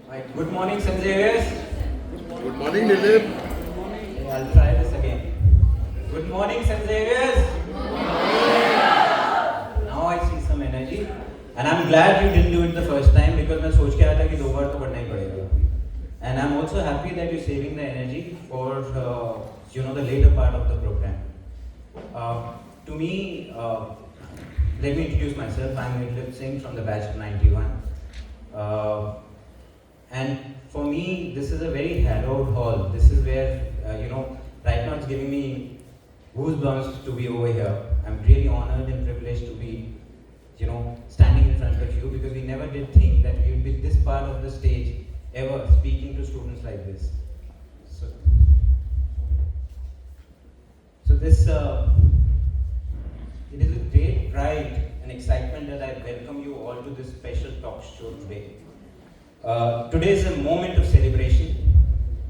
Right. Good morning, Sanjay. Good morning, Dilip. I'll try this again. Good morning, Sanjay. Now I see some energy, and I'm glad you didn't do it the first time because मैं सोच के आया था कि दो बार तो पढ़ना ही पड़ेगा. And I'm also happy that you're saving the energy for the later part of the program. To me, let me introduce myself. I'm Abheek Singh from the batch of 91. And for me, this is a very hallowed hall. This is where, right now it's giving me goosebumps to be over here. I'm really honored and privileged to be, standing in front of you because we never did think that we would be this part of the stage ever speaking to students like this. So this, it is with great pride and excitement that I welcome you all to this special talk show today. Today is a moment of celebration,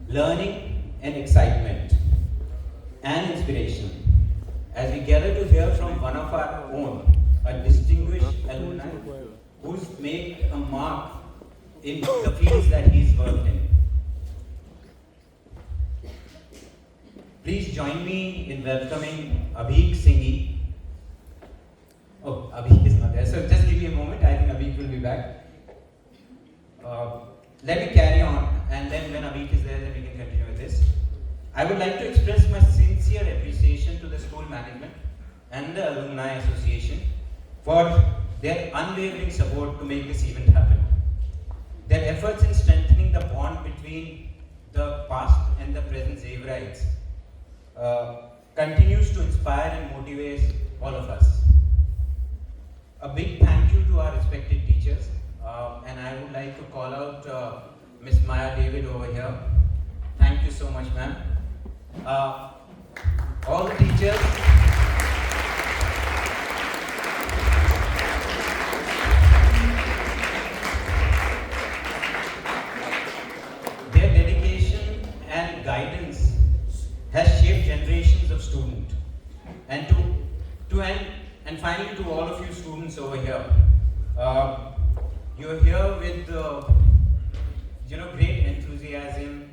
learning and excitement and inspiration as we gather to hear from one of our own, a distinguished alumni who's made a mark in the fields that he's worked in. Please join me in welcoming Abheek Singhi. Oh, Abheek is not there, so just give me a moment. I think Abheek will be back. Let me carry on, and then when Abheek is there, then we can continue with this. I would like to express my sincere appreciation to the school management and the Alumni Association for their unwavering support to make this event happen. Their efforts in strengthening the bond between the past and the present Xaverites continues to inspire and motivate all of us. A big thank you to our respected teachers. And I would like to call out Miss Maya David over here. Thank you so much, ma'am. All the teachers. Their dedication and guidance has shaped generations of students. And finally to all of you students over here. You're here with great enthusiasm,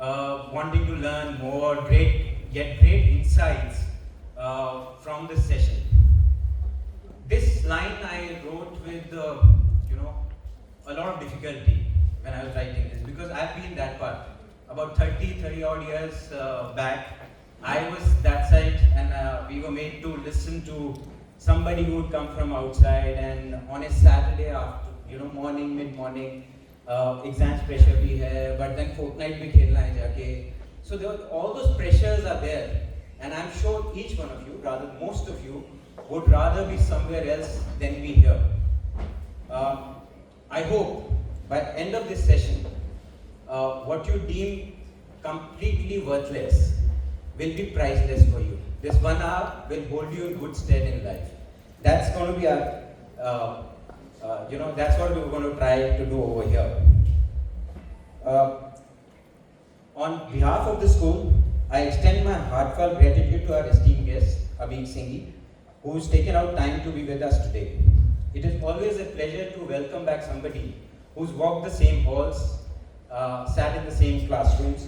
wanting to learn more, get great insights from this session. This line I wrote with a lot of difficulty when I was writing this because I've been that part. About 30 odd years back, I was that side, and we were made to listen to somebody who would come from outside, and on a Saturday after morning, mid-morning, exams pressure bhi hai, but then fortnight bhi khelna hai jaake. So all those pressures are there, and I'm sure each one of you, rather most of you, would rather be somewhere else than be here. I hope by the end of this session, what you deem completely worthless will be priceless for you. This 1 hour will hold you in good stead in life. That's going to be our that's what we're going to try to do over here. On behalf of the school, I extend my heartfelt gratitude to our esteemed guest, Abheek Singhi, who's taken out time to be with us today. It is always a pleasure to welcome back somebody who's walked the same halls, sat in the same classrooms,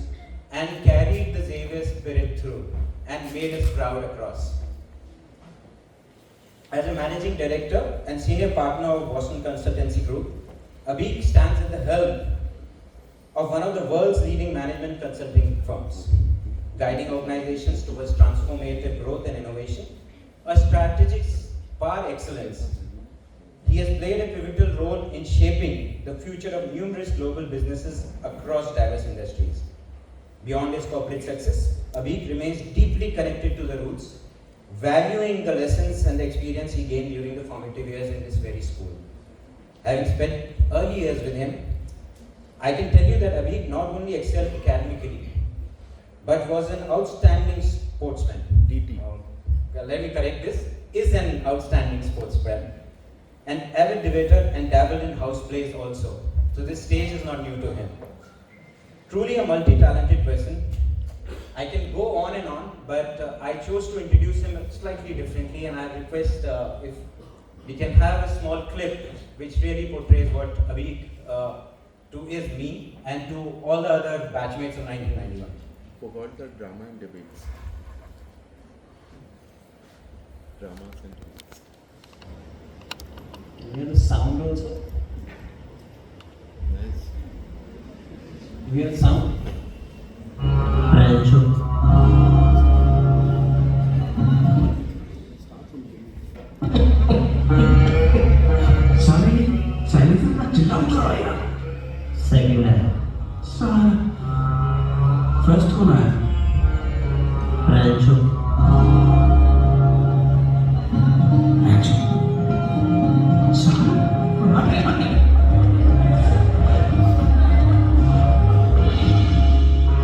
and carried the Xavier spirit through and made us proud across. As a managing director and senior partner of Boston Consultancy Group, Abheek stands at the helm of one of the world's leading management consulting firms, guiding organizations towards transformative growth and innovation, a strategic par excellence. He has played a pivotal role in shaping the future of numerous global businesses across diverse industries. Beyond his corporate success, Abheek remains deeply connected to the roots, valuing the lessons and the experience he gained during the formative years in this very school. Having spent early years with him, I can tell you that Abheek not only excelled academically, but was an outstanding sportsman. DT. Let me correct this, is an outstanding sportsman. An avid debater and dabbled in house plays also. So this stage is not new to him. Truly a multi-talented person. I can go on and on, but I chose to introduce him slightly differently, and I request if we can have a small clip which really portrays what Abheek to is me, and to all the other batchmates of 1991. Forgot the drama and debates. Dramas and debates. You hear the sound also? Nice. You hear the sound? Second है first कौन है रैंचो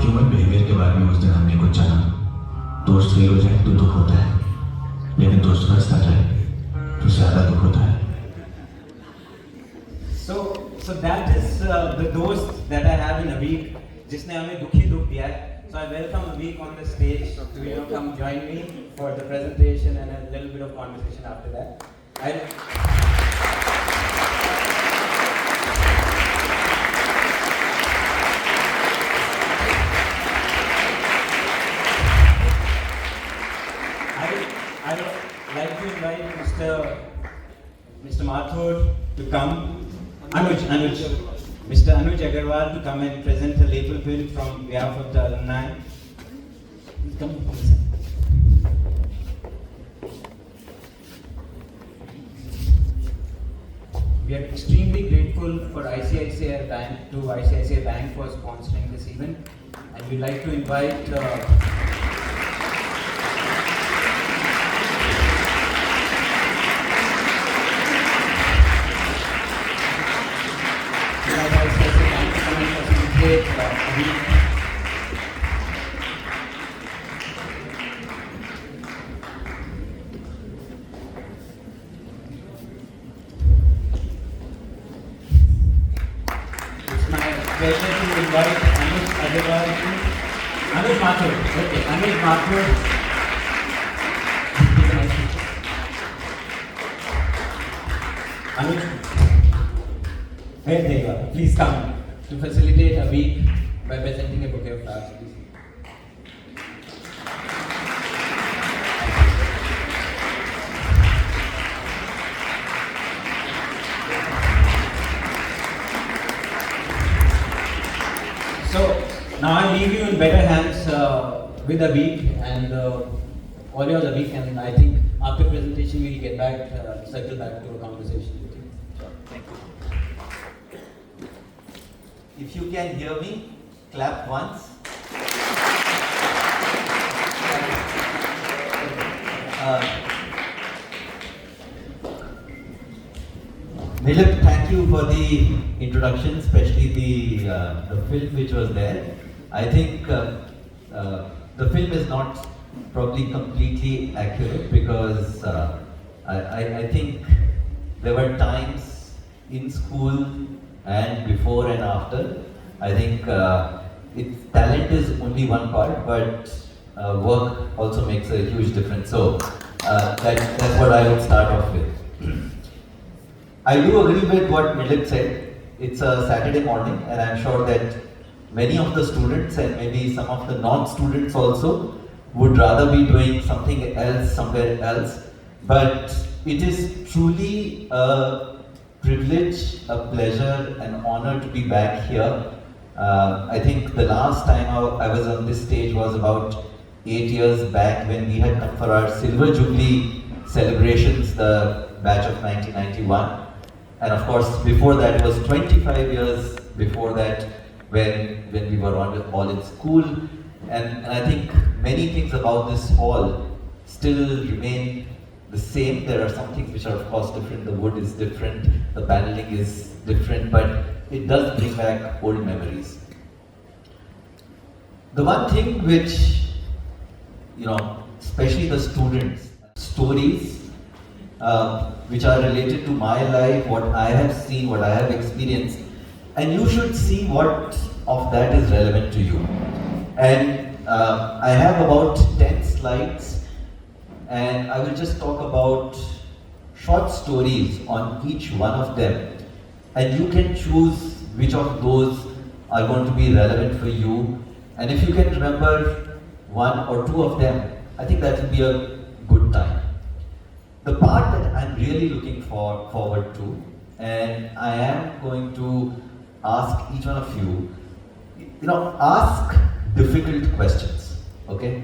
human behaviour के बारे में उस दिन हमने कुछ जाना। दोस्त फेल हो जाए तो दुख होता है, लेकिन दोस्त फंस आ जाए तो ज्यादा दुख होता है। So that is the dost that I have in Abheek, जिसने हमें दुखी दुख दिया है. So I welcome Abheek on the stage to come join me for the presentation and a little bit of conversation after that. I would like to invite Mr. Mathur to come. Mr. Anuj Agarwal to come and present a label bill from behalf of the alumni. Come, please. We are extremely grateful for ICICI Bank for sponsoring this event, and we'd like to invite It's my pleasure to invite Anuj Agarwal to Anuj Mathur. Okay, Anuj Mathur. Anuj, there you are. Please come to facilitate a week by presenting a bouquet of flowers, please. So now I leave you in better hands with Abheek and all yours, Abheek, and I think after presentation we'll get back, circle back to a conversation with you. Thank you. If you can hear me, clap once. Nilip, thank you for the introduction, especially the film which was there. I think the film is not probably completely accurate because I think there were times in school and before and after. I think talent is only one part, but work also makes a huge difference. So that's what I would start off with. I do agree with what Nilip said. It's a Saturday morning, and I'm sure that many of the students and maybe some of the non-students also would rather be doing something else somewhere else. But it is truly a privilege, a pleasure, an honor to be back here. I think the last time I was on this stage was about 8 years back when we had come for our Silver Jubilee celebrations, the batch of 1991. And of course, before that, it was 25 years before that when we were all in school. And I think many things about this hall still remain the same. There are some things which are of course different. The wood is different, the paneling is different, but it does bring back old memories. The one thing which, especially the students, stories which are related to my life, what I have seen, what I have experienced, and you should see what of that is relevant to you. And I have about 10 slides, and I will just talk about short stories on each one of them, and you can choose which of those are going to be relevant for you. And if you can remember one or two of them, I think that will be a good time. The part that I'm really looking forward to, and I am going to ask each one of you, ask difficult questions, okay?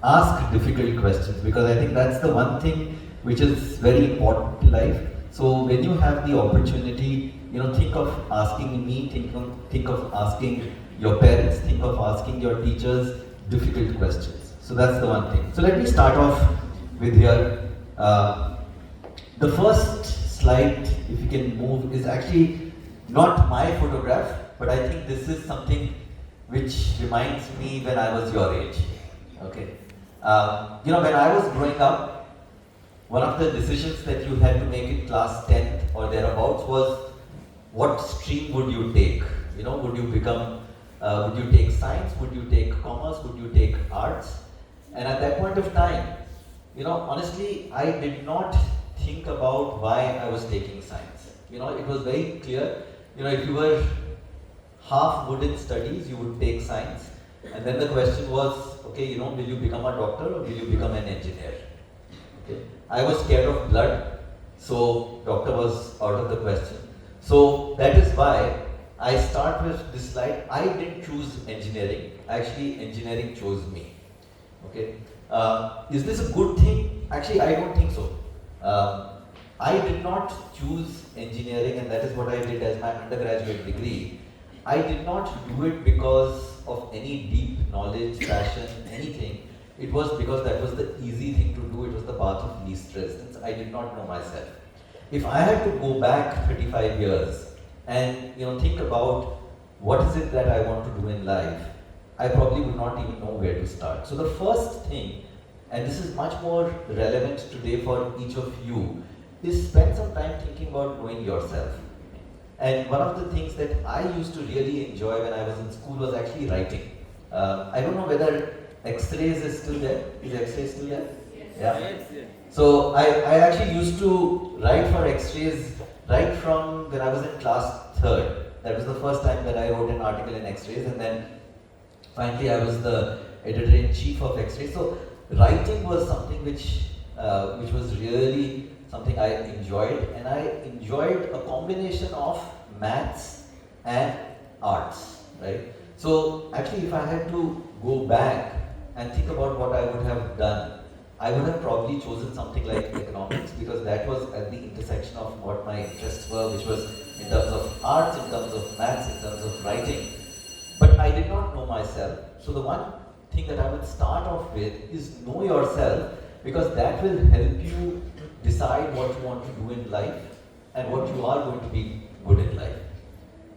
Ask difficult questions, because I think that's the one thing which is very important in life. So when you have the opportunity, think of asking me, think of asking your parents, think of asking your teachers difficult questions. So that's the one thing. So let me start off with here. The first slide, if you can move, is actually not my photograph, but I think this is something which reminds me when I was your age. Okay. When I was growing up, one of the decisions that you had to make in class 10th or thereabouts was what stream would you take? Would you take science? Would you take commerce? Would you take arts? And at that point of time, honestly, I did not think about why I was taking science. It was very clear. If you were half good in studies, you would take science. And then the question was, okay, will you become a doctor or will you become an engineer? Okay. I was scared of blood, so doctor was out of the question. So that is why I start with this slide. I didn't choose engineering. Actually, engineering chose me. Okay. Is this a good thing? Actually, I don't think so. I did not choose engineering, and that is what I did as my undergraduate degree. I did not do it because of any deep knowledge, passion, anything. It was because that was the easy thing to do. It was the path of least resistance. I did not know myself. If I had to go back 35 years and think about what is it that I want to do in life, I probably would not even know where to start. So the first thing, and this is much more relevant today for each of you, is spend some time thinking about knowing yourself. And one of the things that I used to really enjoy when I was in school was actually writing. I don't know whether X-rays is still there. Is X-rays still there? Yeah. Yes. So I actually used to write for X-rays right from when I was in class 3rd. That was the first time that I wrote an article in X-rays, and then finally I was the editor-in-chief of X-rays. So writing was something which was really something I enjoyed, and I enjoyed a combination of maths and arts, right? So actually, if I had to go back and think about what I would have done, I would have probably chosen something like economics, because that was at the intersection of what my interests were, which was in terms of arts, in terms of maths, in terms of writing. But I did not know myself. So the one thing that I would start off with is know yourself, because that will help you decide what you want to do in life and what you are going to be good in life.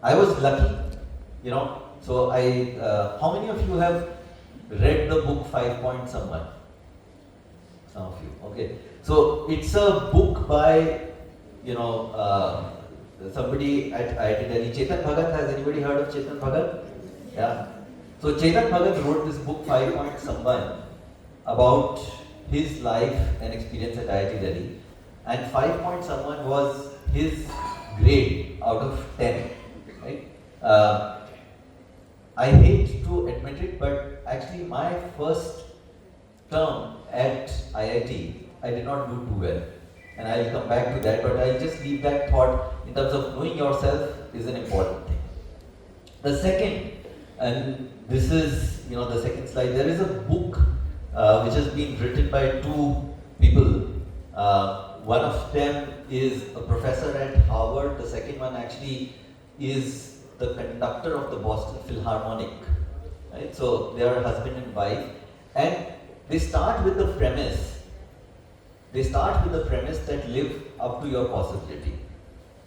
I was lucky, so how many of you have read the book 5 Point Someone? Some of you, okay. So it's a book by, somebody at IIT Delhi. Chetan Bhagat, has anybody heard of Chetan Bhagat? Yeah. So Chetan Bhagat wrote this book 5 Point Someone about his life and experience at IIT Delhi. And 5 Point Someone was his grade out of 10, right? I hate to admit it, but actually my first term at IIT, I did not do too well. And I'll come back to that, but I'll just leave that thought in terms of knowing yourself is an important thing. The second, and this is, the second slide, there is a book which has been written by two people. One of them is a professor at Harvard. The second one actually is the conductor of the Boston Philharmonic. Right? So they are husband and wife, and they start with the premise. They start with the premise that live up to your possibility.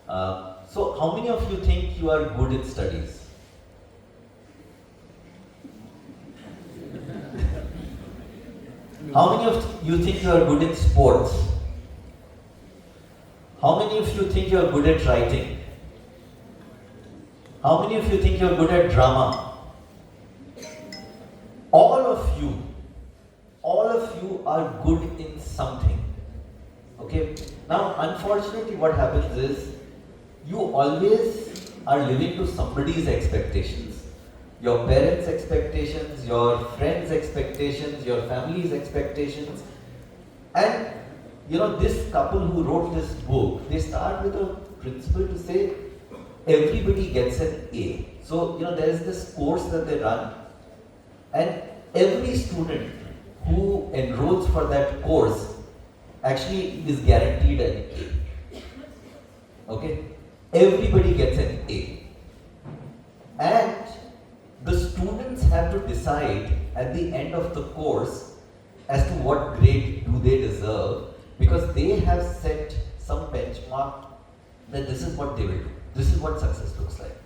So how many of you think you are good in studies? How many of you think you are good in sports? How many of you think you are good at writing? How many of you think you are good at drama? All of you are good in something. Okay? Now, unfortunately, what happens is you always are living to somebody's expectations. Your parents' expectations, your friends' expectations, your family's expectations. And this couple who wrote this book, they start with a principle to say everybody gets an A. So, there is this course that they run, and every student who enrolls for that course actually is guaranteed an A. Okay? Everybody gets an A. And the students have to decide at the end of the course as to what grade do they deserve, because they have set some benchmark that this is what they will do. This is what success looks like.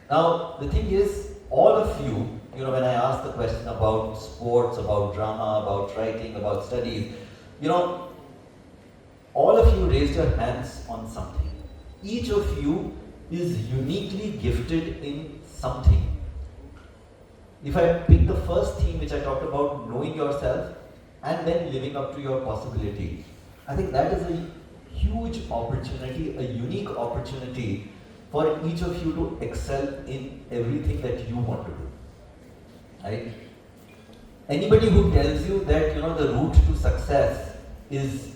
Now, the thing is, all of you, when I ask the question about sports, about drama, about writing, about studies, all of you raised your hands on something. Each of you is uniquely gifted in something. If I pick the first theme which I talked about, knowing yourself and then living up to your possibility, I think that is a huge opportunity, a unique opportunity for each of you to excel in everything that you want to do. Right? Anybody who tells you that the route to success is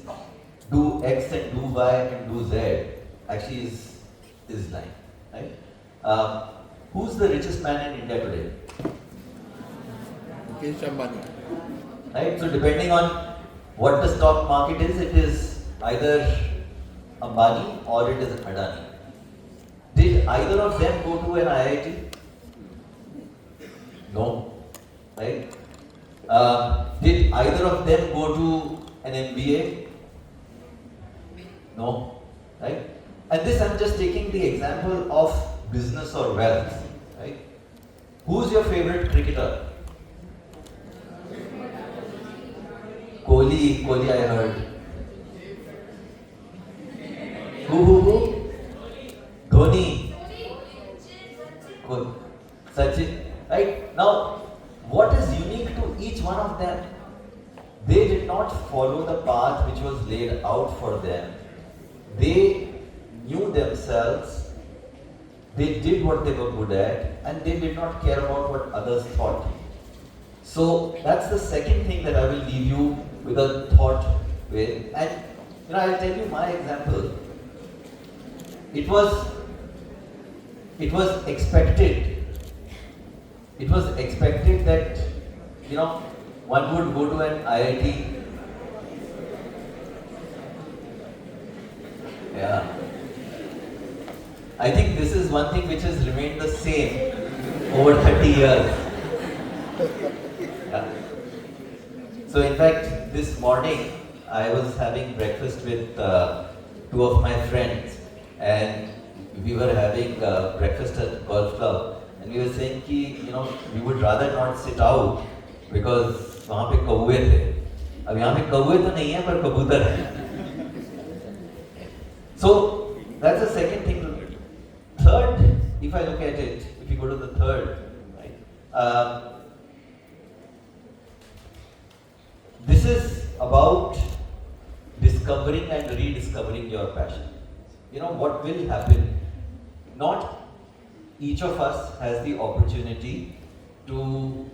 do X and do Y and do Z actually is lying. Right? Who's the richest man in India today? Mukesh Ambani. Right? So depending on what the stock market is, it is either Ambani or it is Adani. Did either of them go to an IIT? No. Right? Did either of them go to an MBA? No. Right? And this I'm just taking the example of business or wealth. Right? Who's your favorite cricketer? Kohli I heard. Who? Dhoni. Good. Sachin. Right? Now, what is unique to each one of them? They did not follow the path which was laid out for them. They knew themselves, they did what they were good at, and they did not care about what others thought. So that's the second thing that I will leave you with a thought with. And I'll tell you my example. It was expected. It was expected that one would go to an IIT. Yeah. I think this is one thing which has remained the same over 30 years. Yeah. So in fact, this morning I was having breakfast with two of my friends, and we were having breakfast at golf club, and we were saying कि we would rather not sit out because वहाँ पे कौवे थे. अब यहाँ पे कौवे तो नहीं है पर कबूतर है. So that's the second thing. Third, if I look at it, if you go to the third, right? This is about discovering and rediscovering your passion. What will happen? Not each of us has the opportunity to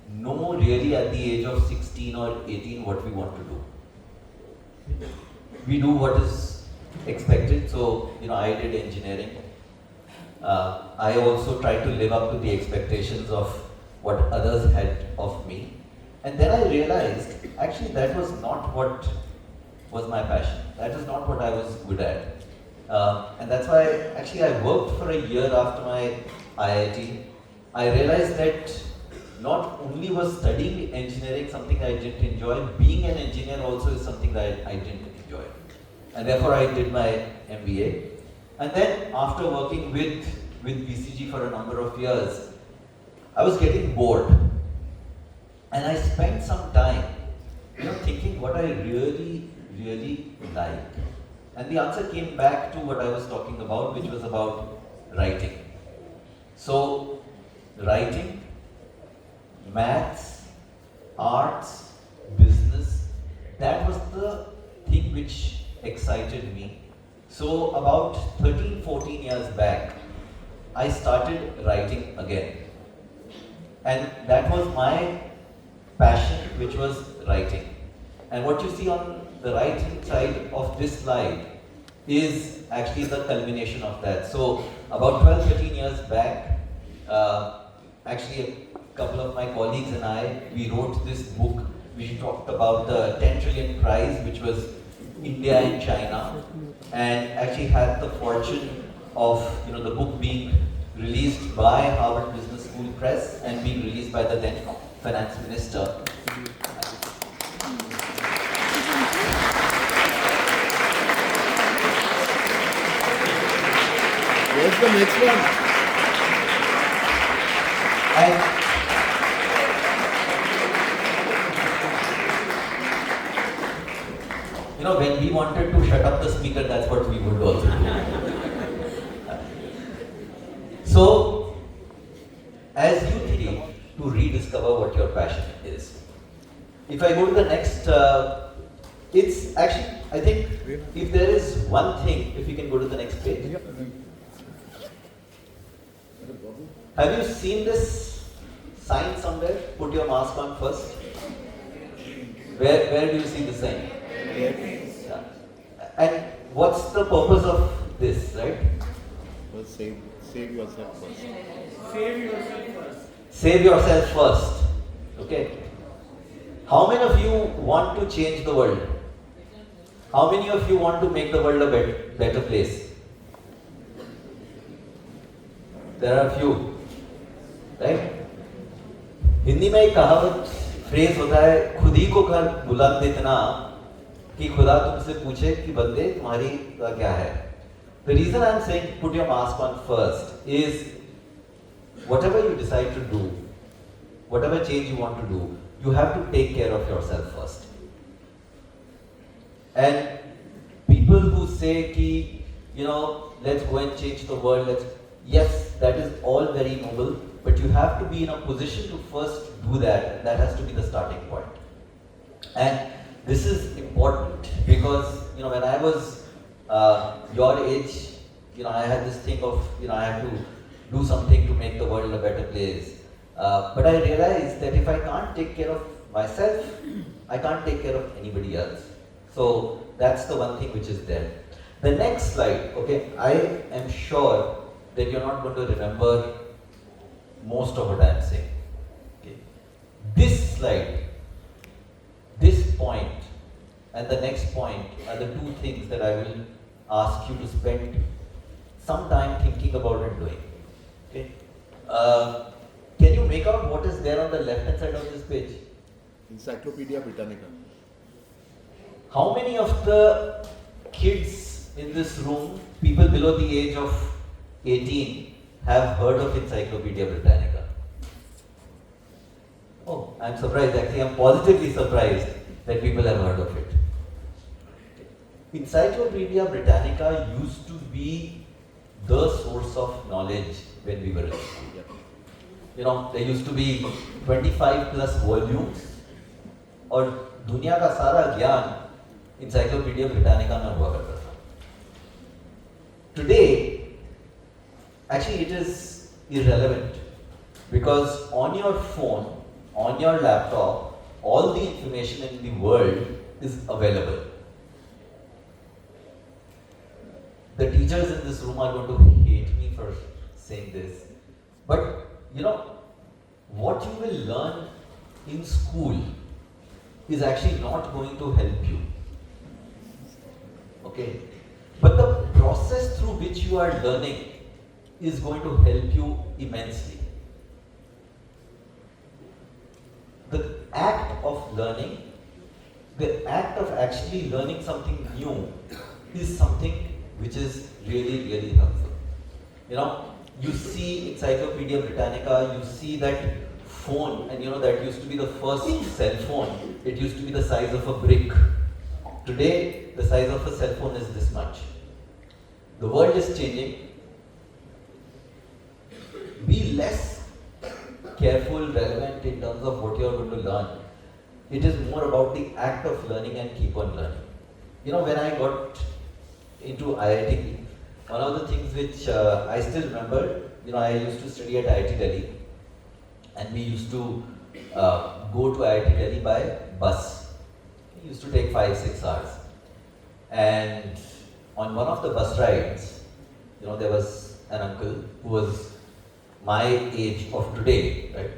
know really at the age of 16 or 18 what we want to do. We do what is expected. So, I did engineering. I also tried to live up to the expectations of what others had of me. And then I realized, actually, that was not what was my passion. That is not what I was good at. And that's why, actually, I worked for a year after my IIT. I realized that not only was studying engineering something I didn't enjoy, being an engineer also is something that I didn't enjoy. And therefore, I did my MBA. And then, after working with BCG for a number of years, I was getting bored. And I spent some time, thinking what I really, really like. And the answer came back to what I was talking about, which was about writing. So, writing, maths, arts, business, that was the thing which excited me. So, about 13, 14 years back, I started writing again. And that was my passion, which was writing. And what you see on the right hand side of this slide is actually the culmination of that. So about 12-13 years back, actually a couple of my colleagues and I, we wrote this book. We talked about the 10 trillion prize, which was India and China, and actually had the fortune of the book being released by Harvard Business School Press and being released by the then finance minister. Where's the next one? And when we wanted to shut up the speaker, that's what we would also do. So, as you think to rediscover what your passion is, if I go to the next, it's actually, I think, if there is one thing, if you can go to the next page. Have you seen this sign somewhere? Put your mask on first. Where do you see the sign? Yeah. And what's the purpose of this, right? First save yourself first. Save yourself first. Okay. How many of you want to change the world? How many of you want to make the world a better place? There are a few, right? Hindi में एक कहावत phrase होता है, खुद ही को कर बुलंद इतना कि खुदा तुमसे पूछे कि बंदे तुम्हारी क्या है. The reason I'm saying put your mask on first is whatever you decide to do, whatever change you want to do, you have to take care of yourself first. And people who say ki, let's go and change the world, yes, that is all very noble, but you have to be in a position to first do that. That has to be the starting point. And this is important because, when I was your age, I had this thing of, I have to do something to make the world a better place. But I realized that if I can't take care of myself, I can't take care of anybody else. So that's the one thing which is there. The next slide, okay, I am sure that you're not going to remember most of what I am saying. Okay. This slide, this point, and the next point are the two things that I will ask you to spend some time thinking about and doing. Okay. Can you make out what is there on the left hand side of this page? Encyclopedia Britannica. How many of the kids in this room, people below the age of 18, have heard of Encyclopedia Britannica? Oh, I'm surprised. Actually, I'm positively surprised that people have heard of it. Encyclopedia Britannica used to be the source of knowledge when we were in school. There used to be 25 plus volumes, और दुनिया का सारा ज्ञान Encyclopedia Britannica में हुआ करता था. Today, actually it is irrelevant because on your phone, on your laptop, all the information in the world is available. The teachers in this room are going to hate me for saying this, but what you will learn in school is actually not going to help you. Okay? But the process through which you are learning is going to help you immensely. The act of learning, the act of actually learning something new is something which is really, really helpful. You see Encyclopedia Britannica, you see that phone, and that used to be the first cell phone. It used to be the size of a brick. Today, the size of a cell phone is this much. The world is changing. Be less careful, relevant in terms of what you are going to learn. It is more about the act of learning and keep on learning. When I got into IIT, one of the things which I still remember, I used to study at IIT Delhi, and we used to go to IIT Delhi by bus. It used to take 5-6 hours. And on one of the bus rides, there was an uncle who was my age of today, right?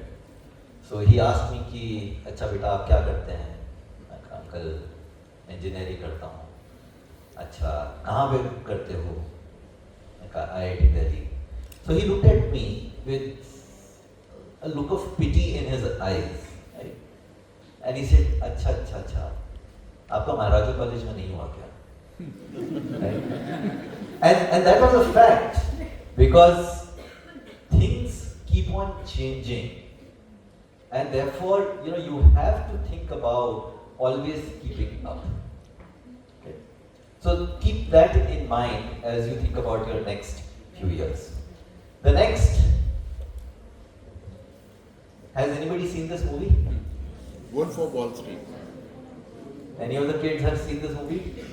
So he asked me कि अच्छा बेटा आप क्या करते हैं? मैं कहा uncle engineering करता हूँ. अच्छा कहाँ पे करते हो? मैं कहा IIT Delhi. So he looked at me with a look of pity in his eyes, right? And he said, अच्छा, आपका महाराजा कॉलेज में नहीं हुआ क्या? Right? And that was a fact, because things keep on changing, and therefore, you have to think about always keeping up. Okay? So keep that in mind as you think about your next few years. The next, has anybody seen this movie? Wolf of Wall Street. Any of the kids have seen this movie?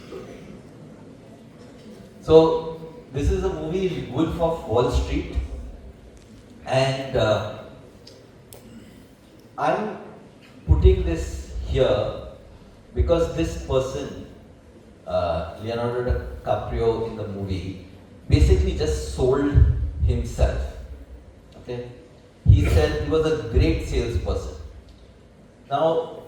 So, this is a movie, Wolf of Wall Street, and I'm putting this here because this person, Leonardo DiCaprio in the movie, basically just sold himself. Okay? He said he was a great salesperson. Now,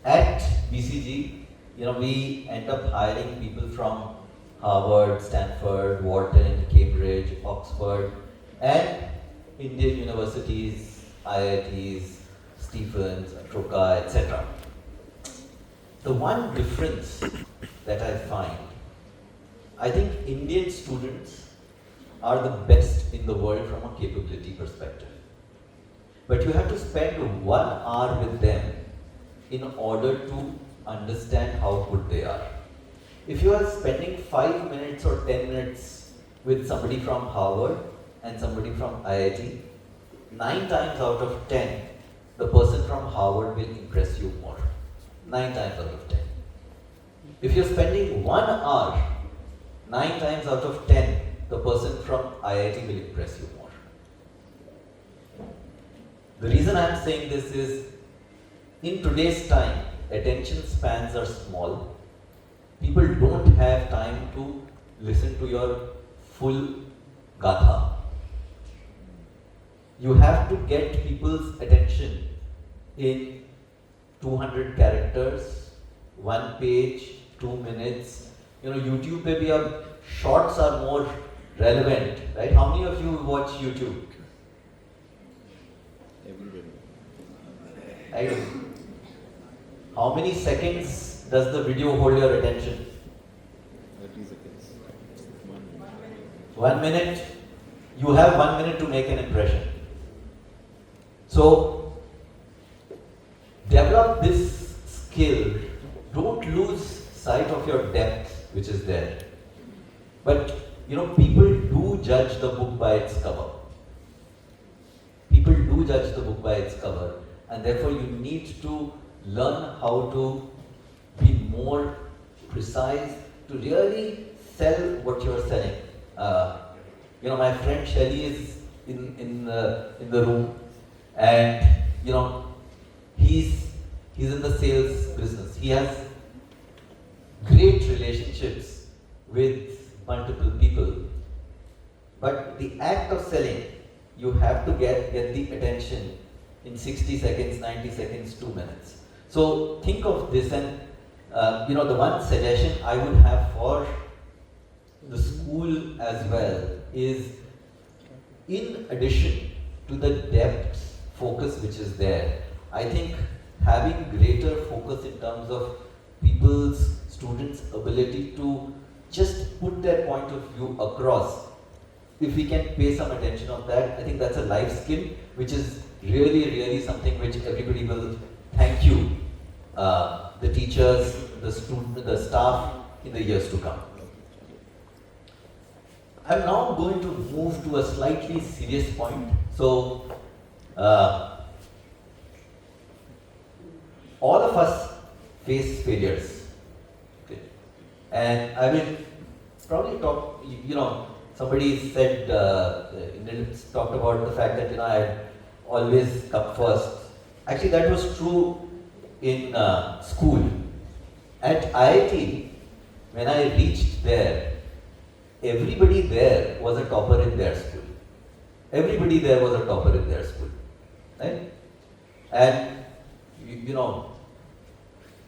at BCG, we end up hiring people from Harvard, Stanford, Wharton, Cambridge, Oxford, and Indian universities, IITs, Stephens, Troca, etc. The one difference that I find, I think Indian students are the best in the world from a capability perspective. But you have to spend 1 hour with them in order to understand how good they are. If you are spending 5 minutes or 10 minutes with somebody from Harvard and somebody from IIT, 9 times out of 10, the person from Harvard will impress you more. 9 times out of 10. If you're spending 1 hour, 9 times out of 10, the person from IIT will impress you more. The reason I'm saying this is, in today's time, attention spans are small. People don't have time to listen to your full gatha. You have to get people's attention in 200 characters, 1 page, 2 minutes. YouTube pe bhi ab shorts are more relevant, right? How many of you watch YouTube? Everybody. I don't. How many seconds does the video hold your attention? 30 seconds. 1 minute. You have 1 minute to make an impression. So, develop this skill. Don't lose sight of your depth, which is there. But, people do judge the book by its cover. People do judge the book by its cover. And therefore, you need to learn how to be more precise, to really sell what you're selling. My friend Shelly is in the room, and he's in the sales business. He has great relationships with multiple people, but the act of selling, you have to get the attention in 60 seconds, 90 seconds, 2 minutes. So think of this, and the one suggestion I would have for the school as well is, in addition to the depth focus which is there, I think having greater focus in terms of students' ability to just put their point of view across. If we can pay some attention on that, I think that's a life skill, which is really, really something which everybody will thank you, the teachers, the staff, in the years to come. I'm now going to move to a slightly serious point. So, all of us face failures. Okay. And I will probably talk, somebody said, talked about the fact that I had always come first. Actually, that was true in school. At IIT, when I reached there, everybody there was a topper in their school. Everybody there was a topper in their school, right? And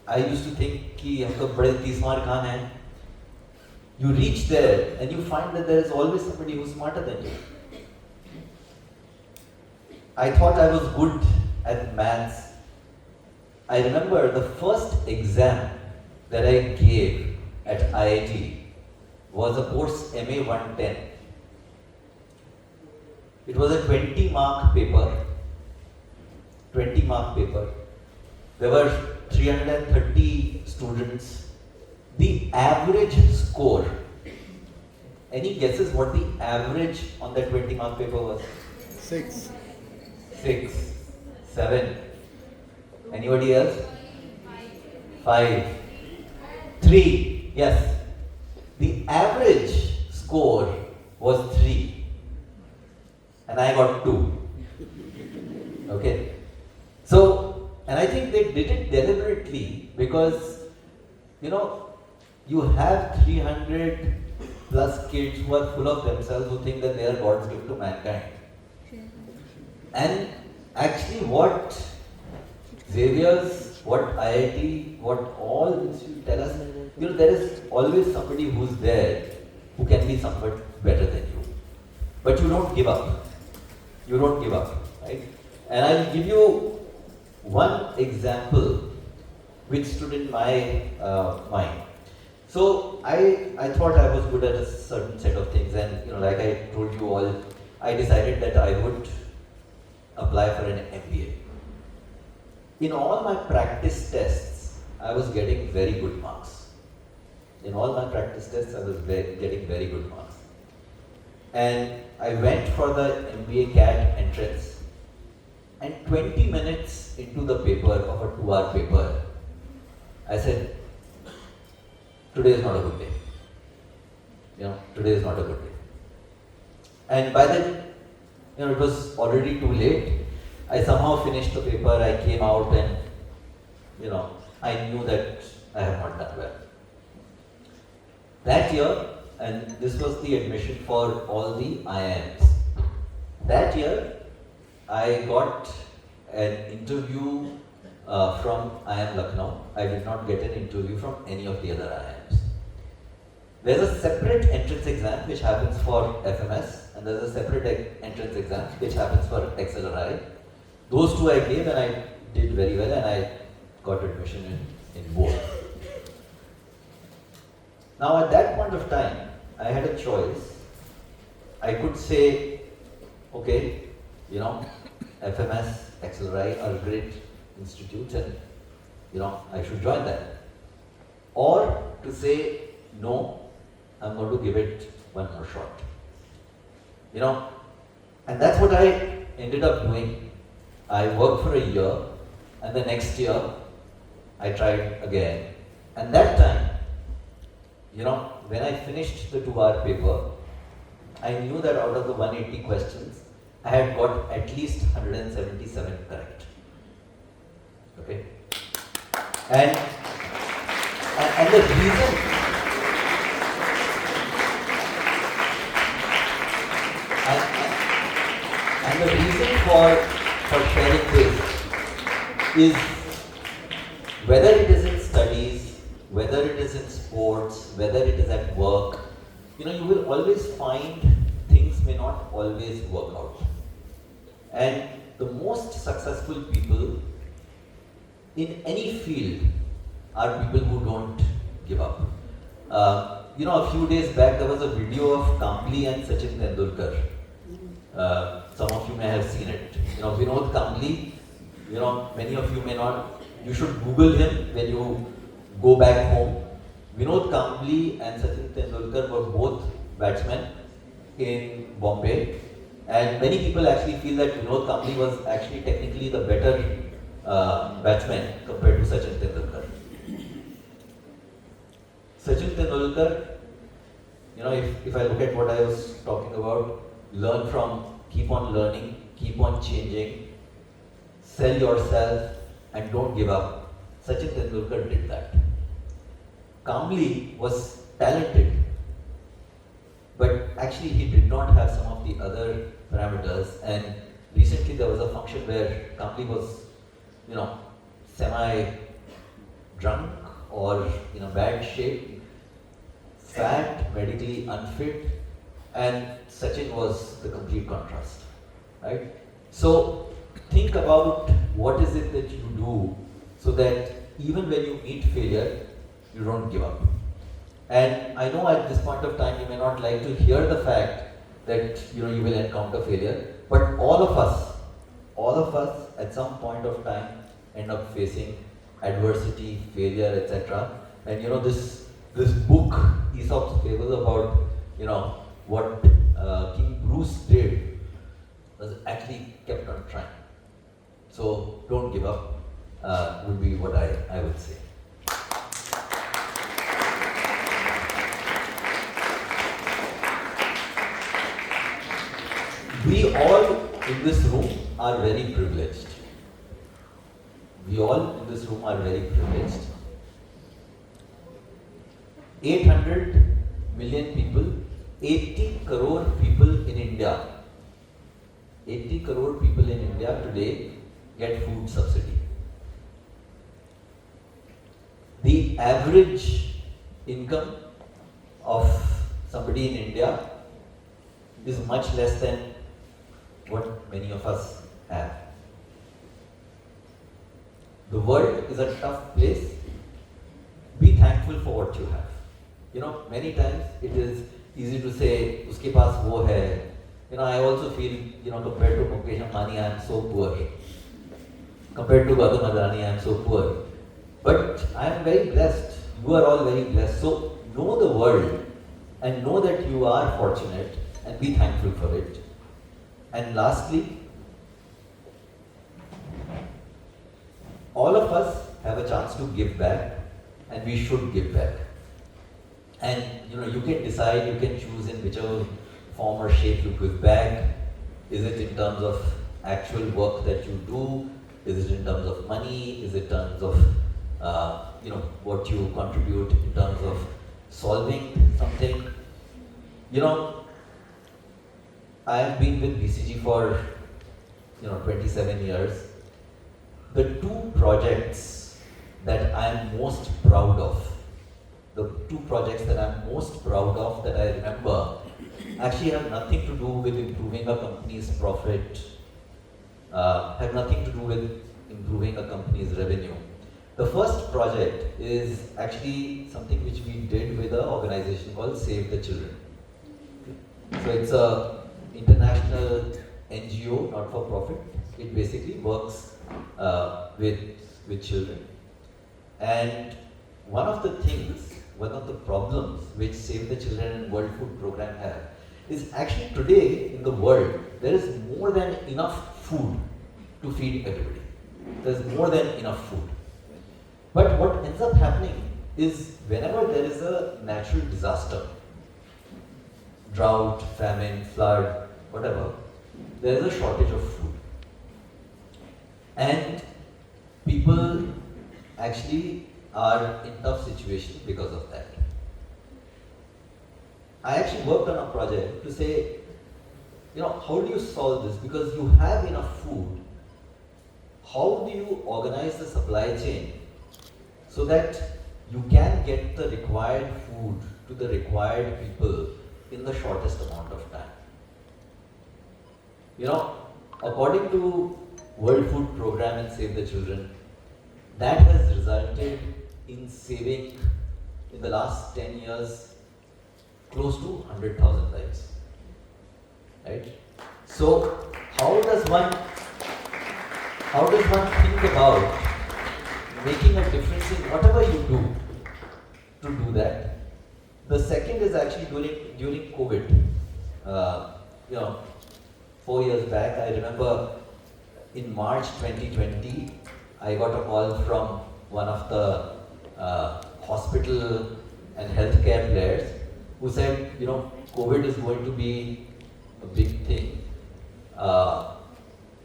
I used to think कि हम तो बड़े तीसमार खान हैं. You reach there and you find that there is always somebody who's smarter than you. I thought I was good at maths. I remember the first exam that I gave at IIT was a course MA 110. It was a 20-mark paper. 20-mark paper. There were 330 students. The average score, any guesses what the average on that 20-mark paper was? 6. 6, 7. Anybody else? 5. 3. Yes. The average score was 3. And I got 2. Okay. So, and I think they did it deliberately because, you have 300 plus kids who are full of themselves who think that they are God's gift to mankind. And actually what Xavier's, what IIT, what all institutes tell us, there is always somebody who's there who can be somewhat better than you. But you don't give up. You don't give up, right? And I'll give you one example which stood in my mind. So I thought I was good at a certain set of things, and like I told you all, I decided that I would apply for an MBA. In all my practice tests, I was getting very good marks. In all my practice tests, I was getting very good marks. And I went for the MBA CAT entrance, and 20 minutes into the paper, of a 2-hour paper, I said, today is not a good day. Today is not a good day. And by then, it was already too late. I somehow finished the paper, I came out and, I knew that I have not done well. That year, and this was the admission for all the IIMs. That year, I got an interview from IIM Lucknow. I did not get an interview from any of the other IIMs. There's a separate entrance exam which happens for FMS, and there's a separate entrance exam which happens for XLRI. Those two I gave and I did very well, and I got admission in both. Now at that point of time, I had a choice. I could say, okay, FMS, XLRI are great institutes and, I should join them. Or to say, no, I'm going to give it one more shot. And that's what I ended up doing. I worked for a year, and the next year, I tried again. And that time, when I finished the 2-hour paper, I knew that out of the 180 questions, I had got at least 177 correct. Okay? And the reason and the reason for sharing this is whether it is in studies, whether it is in sports, whether it is at work, you will always find things may not always work out. And the most successful people in any field are people who don't give up. A few days back there was a video of Kambli and Sachin Tendulkar. Some of you may have seen it. Vinod Kambli, many of you may not. You should Google him when you go back home. Vinod Kambli and Sachin Tendulkar were both batsmen in Bombay. And many people actually feel that Vinod Kambli was actually technically the better batsman compared to Sachin Tendulkar. Sachin Tendulkar if I look at what I was talking about, learn from, keep on learning, keep on changing, sell yourself, and don't give up. Sachin Tendulkar did that. Kamli was talented, but actually he did not have some of the other parameters. And recently there was a function where Kamli was, semi-drunk or in a bad shape, fat, medically unfit, and Sachin was the complete contrast, right? So think about what is it that you do so that even when you meet failure, you don't give up. And I know at this point of time you may not like to hear the fact that you will encounter failure, but all of us at some point of time end up facing adversity, failure, etc. And this book, Aesop's Fables, about what King Bruce did was actually kept on trying. So don't give up would be what I would say. We all in this room are very privileged. We all in this room are very privileged. 800 million people, 80 crore people in India. 80 crore people in India today get food subsidy. The average income of somebody in India is much less than what many of us have. The world is a tough place. Be thankful for what you have. Many times it is easy to say, uske paas wo hai. I also feel, compared to Mukesh Ambani, I am so poor. Compared to Gautam Adani, I am so poor. But I am very blessed. You are all very blessed. So know the world and know that you are fortunate and be thankful for it. And lastly, all of us have a chance to give back, and we should give back. And you can decide, you can choose in whichever form or shape you give back. Is it in terms of actual work that you do? Is it in terms of money? Is it in terms of what you contribute in terms of solving something? I have been with BCG for 27 years. The two projects that I am most proud of, that I remember, actually have nothing to do with improving a company's profit, have nothing to do with improving a company's revenue. The first project is actually something which we did with an organization called Save the Children. So it's a international NGO, not for profit. It basically works with children. And one of the problems which Save the Children and World Food Program have is actually today in the world, there is more than enough food to feed everybody. There's more than enough food. But what ends up happening is whenever there is a natural disaster, drought, famine, flood, whatever, there is a shortage of food. And people actually are in tough situations because of that. I actually worked on a project to say, how do you solve this? Because you have enough food. How do you organize the supply chain so that you can get the required food to the required people in the shortest amount of time? According to World Food Program and Save the Children, that has resulted in saving, in the last 10 years, close to 100,000 lives. Right? So, how does one think about making a difference in whatever you do to do that? The second is actually during COVID. 4 years back, I remember in March 2020, I got a call from one of the hospital and healthcare players who said, COVID is going to be a big thing.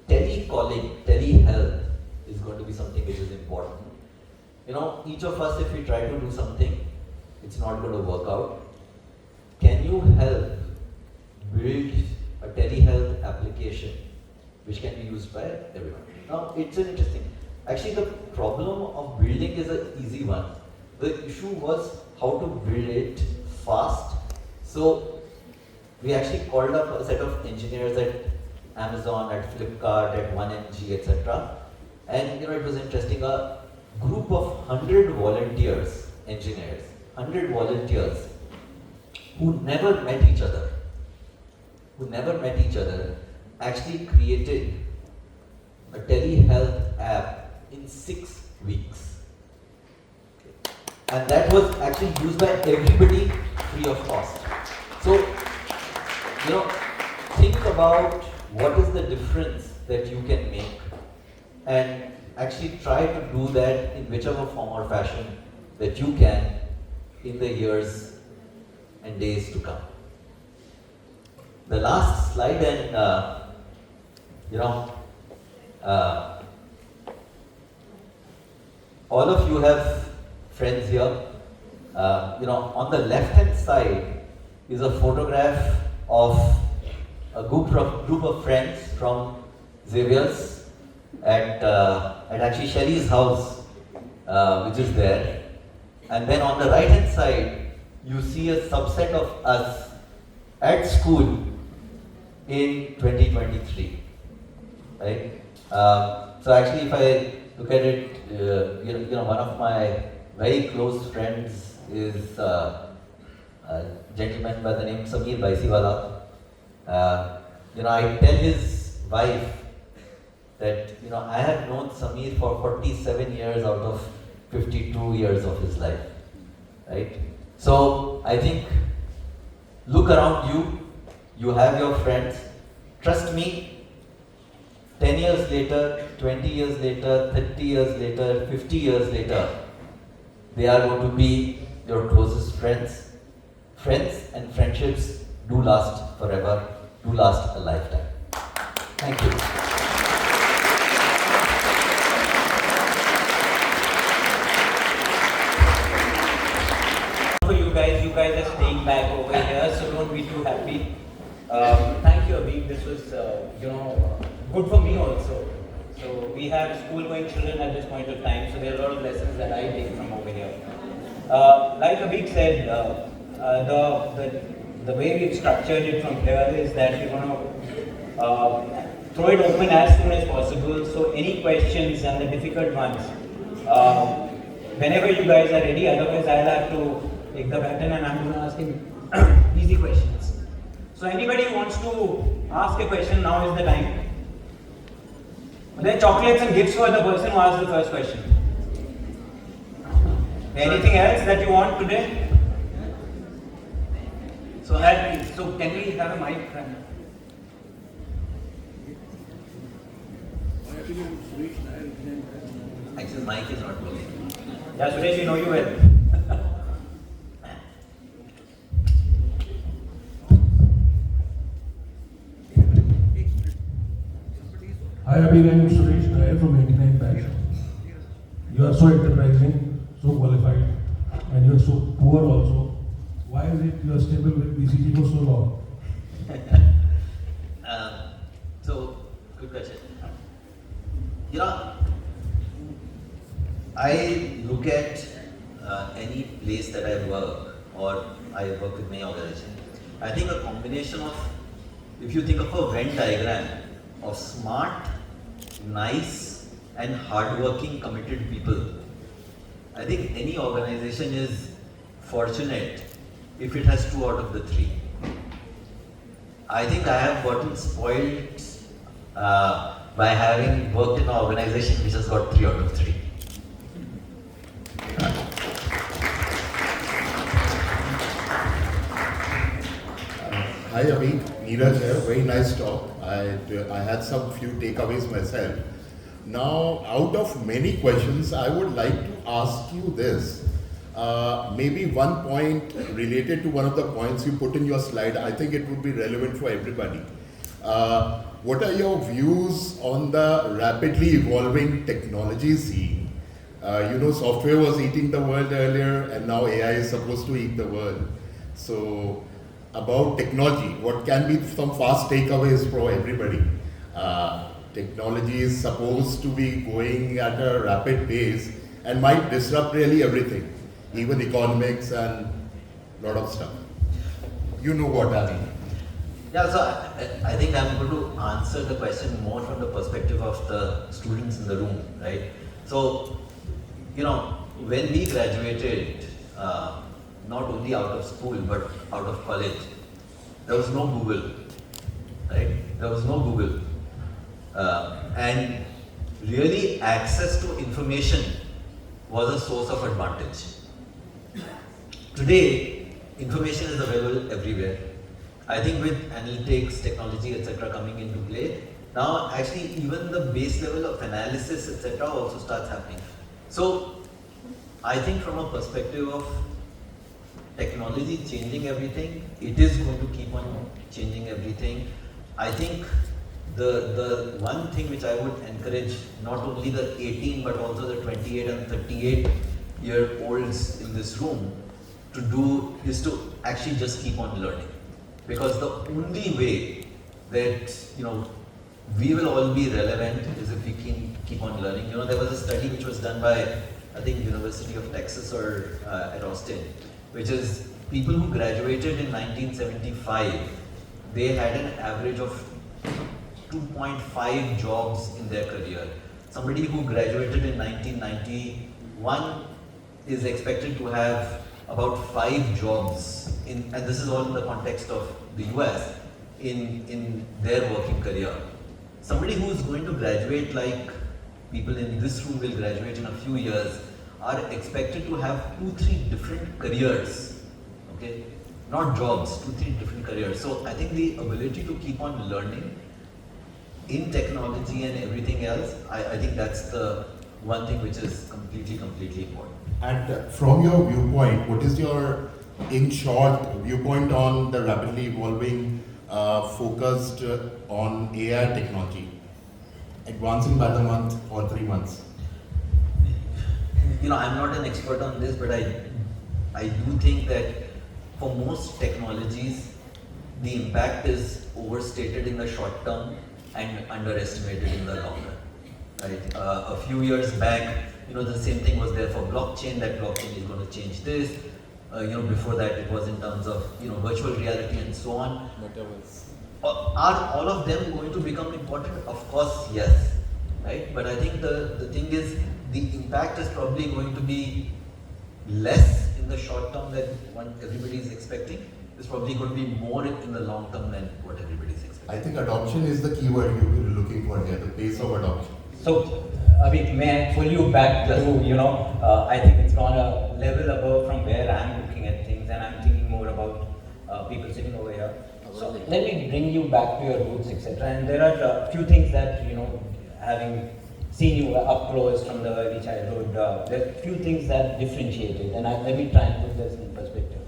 Telecalling, telehealth is going to be something which is important. Each of us, if we try to do something, it's not going to work out. Can you help build a telehealth application which can be used by everyone? Now, it's an interesting. Actually, the problem of building is an easy one. The issue was how to build it fast. So, we actually called up a set of engineers at Amazon, at Flipkart, at 1MG, etc. And it was interesting. A group of 100 volunteers, engineers, 100 volunteers who never met each other, actually created a telehealth app in 6 weeks. And that was actually used by everybody free of cost. So, think about what is the difference that you can make and actually try to do that in whichever form or fashion that you can in the years and days to come. The last slide, and all of you have friends here. On the left-hand side is a photograph of a group of friends from Xavier's at actually Shelley's house, which is there. And then on the right-hand side, you see a subset of us at school in 2023, right? So actually, if I look at it, one of my very close friends is a gentleman by the name Samir Baisiwala. I tell his wife that I have known Samir for 47 years out of 52 years of his life, right? So I think, look around you, you have your friends. Trust me, 10 years later, 20 years later, 30 years later, 50 years later, they are going to be your closest friends. Friends and friendships do last forever, do last a lifetime. Thank you. You guys are staying back over here, so don't be too happy. Thank you, Abheek. This was, good for me also. So we have school-going children at this point of time, so there are a lot of lessons that I take from over here. Like Abheek said, the way we've structured it from here is that we're going to throw it open as soon as possible. So any questions and the difficult ones, whenever you guys are ready, otherwise I'll have to take the baton and I'm going to ask him easy questions. So anybody who wants to ask a question, now is the time. There are chocolates and gifts for the person who asks the first question. Anything else that you want today? So can we have a mic? Actually, mic is not working. Yeah, Suresh, you know you well. Hi Abheek, I'm Suresh Nair from 89 Batch. You are so enterprising, so qualified, and you are so poor also. Why is it you are stable with BCG for so long? So, good question. I look at any place that I work, or I work with many organizations. I think a combination of, if you think of a Venn diagram of smart, nice, and hardworking, committed people, I think any organization is fortunate if it has 2 out of the 3. I think I have gotten spoiled by having worked in an organization which has got 3 out of 3. Hi Abheek, Neeraj here. Very nice talk. I had some few takeaways myself. Now, out of many questions, I would like to ask you this. Maybe one point related to one of the points you put in your slide, I think it would be relevant for everybody. What are your views on the rapidly evolving technology scene? Software was eating the world earlier, and now AI is supposed to eat the world. So, about technology, what can be some fast takeaways for everybody? Technology is supposed to be going at a rapid pace and might disrupt really everything, even economics and a lot of stuff. You know what I mean. Yeah, so I think I'm going to answer the question more from the perspective of the students in the room, right? So, when we graduated, not only out of school but out of college, there was no Google, right? There was no Google. And really access to information was a source of advantage. Today, information is available everywhere. I think with analytics, technology, etc. coming into play, now actually even the base level of analysis, etc. also starts happening. So I think from a perspective of technology changing everything, it is going to keep on changing everything. I think the one thing which I would encourage not only the 18 but also the 28 and 38-year-olds in this room to do is to actually just keep on learning. Because the only way that we will all be relevant is if we can keep on learning. There was a study which was done by I think University of Texas or at Austin, which is people who graduated in 1975, they had an average of 2.5 jobs in their career. Somebody who graduated in 1991 is expected to have about 5 jobs and this is all in the context of the US in their working career. Somebody who is going to graduate like people in this room will graduate in a few years are expected to have 2-3 different careers, okay? Not jobs, 2-3 different careers. So I think the ability to keep on learning in technology and everything else, I think that's the one thing which is completely important. And from your viewpoint, what is your, in short, viewpoint on the rapidly evolving, focused on AI technology, advancing by the month or 3 months? I'm not an expert on this, but I do think that for most technologies, the impact is overstated in the short term and underestimated in the long run. Right? A few years back, the same thing was there for blockchain, that blockchain is going to change this. Before that it was in terms of, virtual reality and so on. Are all of them going to become important? Of course, yes. Right? But I think the thing is, the impact is probably going to be less in the short term than what everybody is expecting. It's probably going to be more in the long term than what everybody is expecting. I think adoption is the keyword you're looking for here, the pace of adoption. So, Abheek, may I pull you back to, I think it's gone a level above from where I'm looking at things, and I'm thinking more about people sitting over here. So, let me bring you back to your roots, etc. And there are a few things that, having seen you up close from the early childhood, there are a few things that differentiated, and let me try and put this in perspective.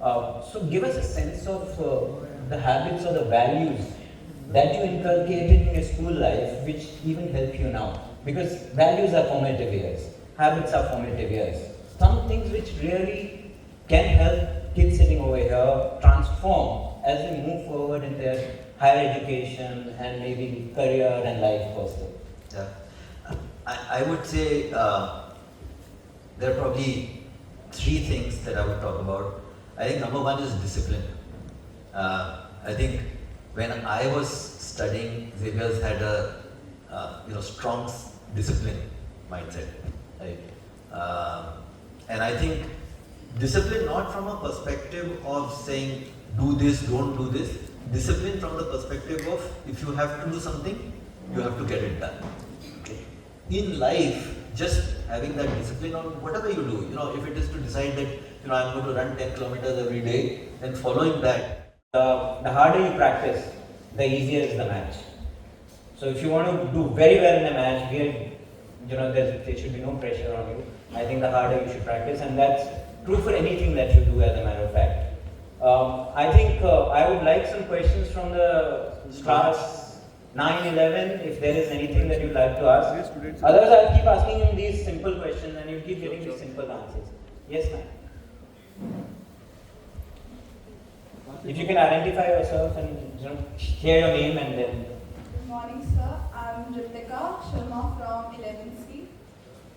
So, give us a sense of the habits or the values that you inculcated in your school life which even help you now. Because values are formative years, habits are formative years. Some things which really can help kids sitting over here transform as they move forward in their higher education and maybe career and life also. Yeah. I would say there are probably 3 things that I would talk about. I think number 1 is discipline. I think when I was studying, Xavier's had a strong discipline mindset, right? And I think discipline not from a perspective of saying do this, don't do this. Discipline from the perspective of if you have to do something, you have to get it done. Okay? In life, just having that discipline on whatever you do, if it is to decide that I'm going to run 10 kilometers every day, then following that. The harder you practice, the easier is the match. So if you want to do very well in a match, there should be no pressure on you. I think the harder you should practice, and that's true for anything that you do, as a matter of fact. I think I would like some questions from the class 9-11, if there is anything that you'd like to ask. Otherwise, I'll keep asking him these simple questions and you keep getting these simple answers. Yes, ma'am. If you can identify yourself and share your name and then. Good morning, sir. I'm Ritika Sharma from 11C,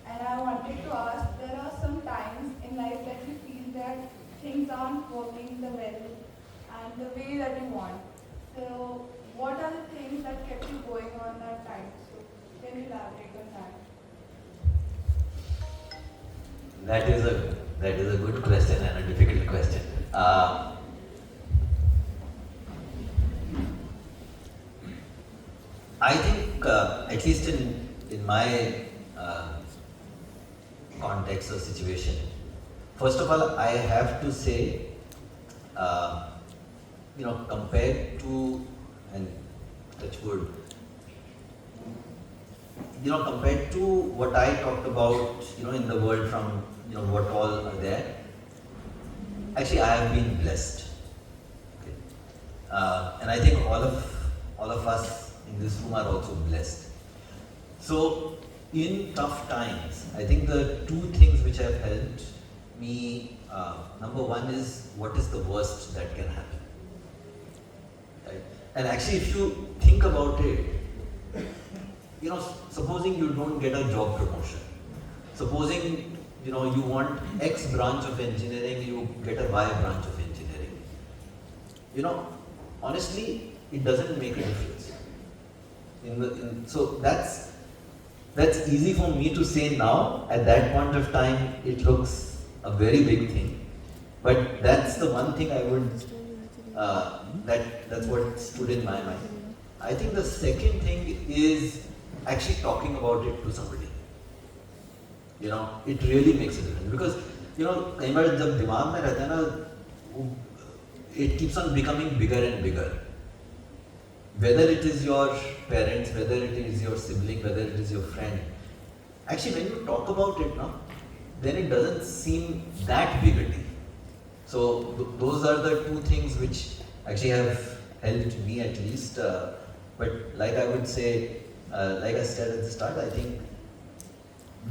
and I wanted to ask, there are some times in life that you feel that things aren't working the well and the way that you want. So what are the things that kept you going on that time? So can you elaborate on that? That is a good question and a difficult question. I think, at least in my context or situation, first of all, I have to say, compared to, and touch wood, compared to what I talked about, in the world from, what all are there, actually I have been blessed. Okay. And I think all of us in this room are also blessed. So, in tough times, I think the two things which have helped me, number one is, what is the worst that can happen? Right? And actually, if you think about it, supposing you don't get a job promotion, supposing, you want X branch of engineering, you get a Y branch of engineering. Honestly, it doesn't make a difference. So that's easy for me to say now. At that point of time, it looks a very big thing. But that's the one thing I would, that's what stood in my mind. I think the second thing is actually talking about it to somebody. It really makes a difference. Because, कई बार जब दिमाग में रहता है ना, it keeps on becoming bigger and bigger. Whether it is your parents, whether it is your sibling, whether it is your friend. Actually, when you talk about it now, then it doesn't seem that big a deal. So those are the two things which actually have helped me at least. But like I would say, like I said at the start, I think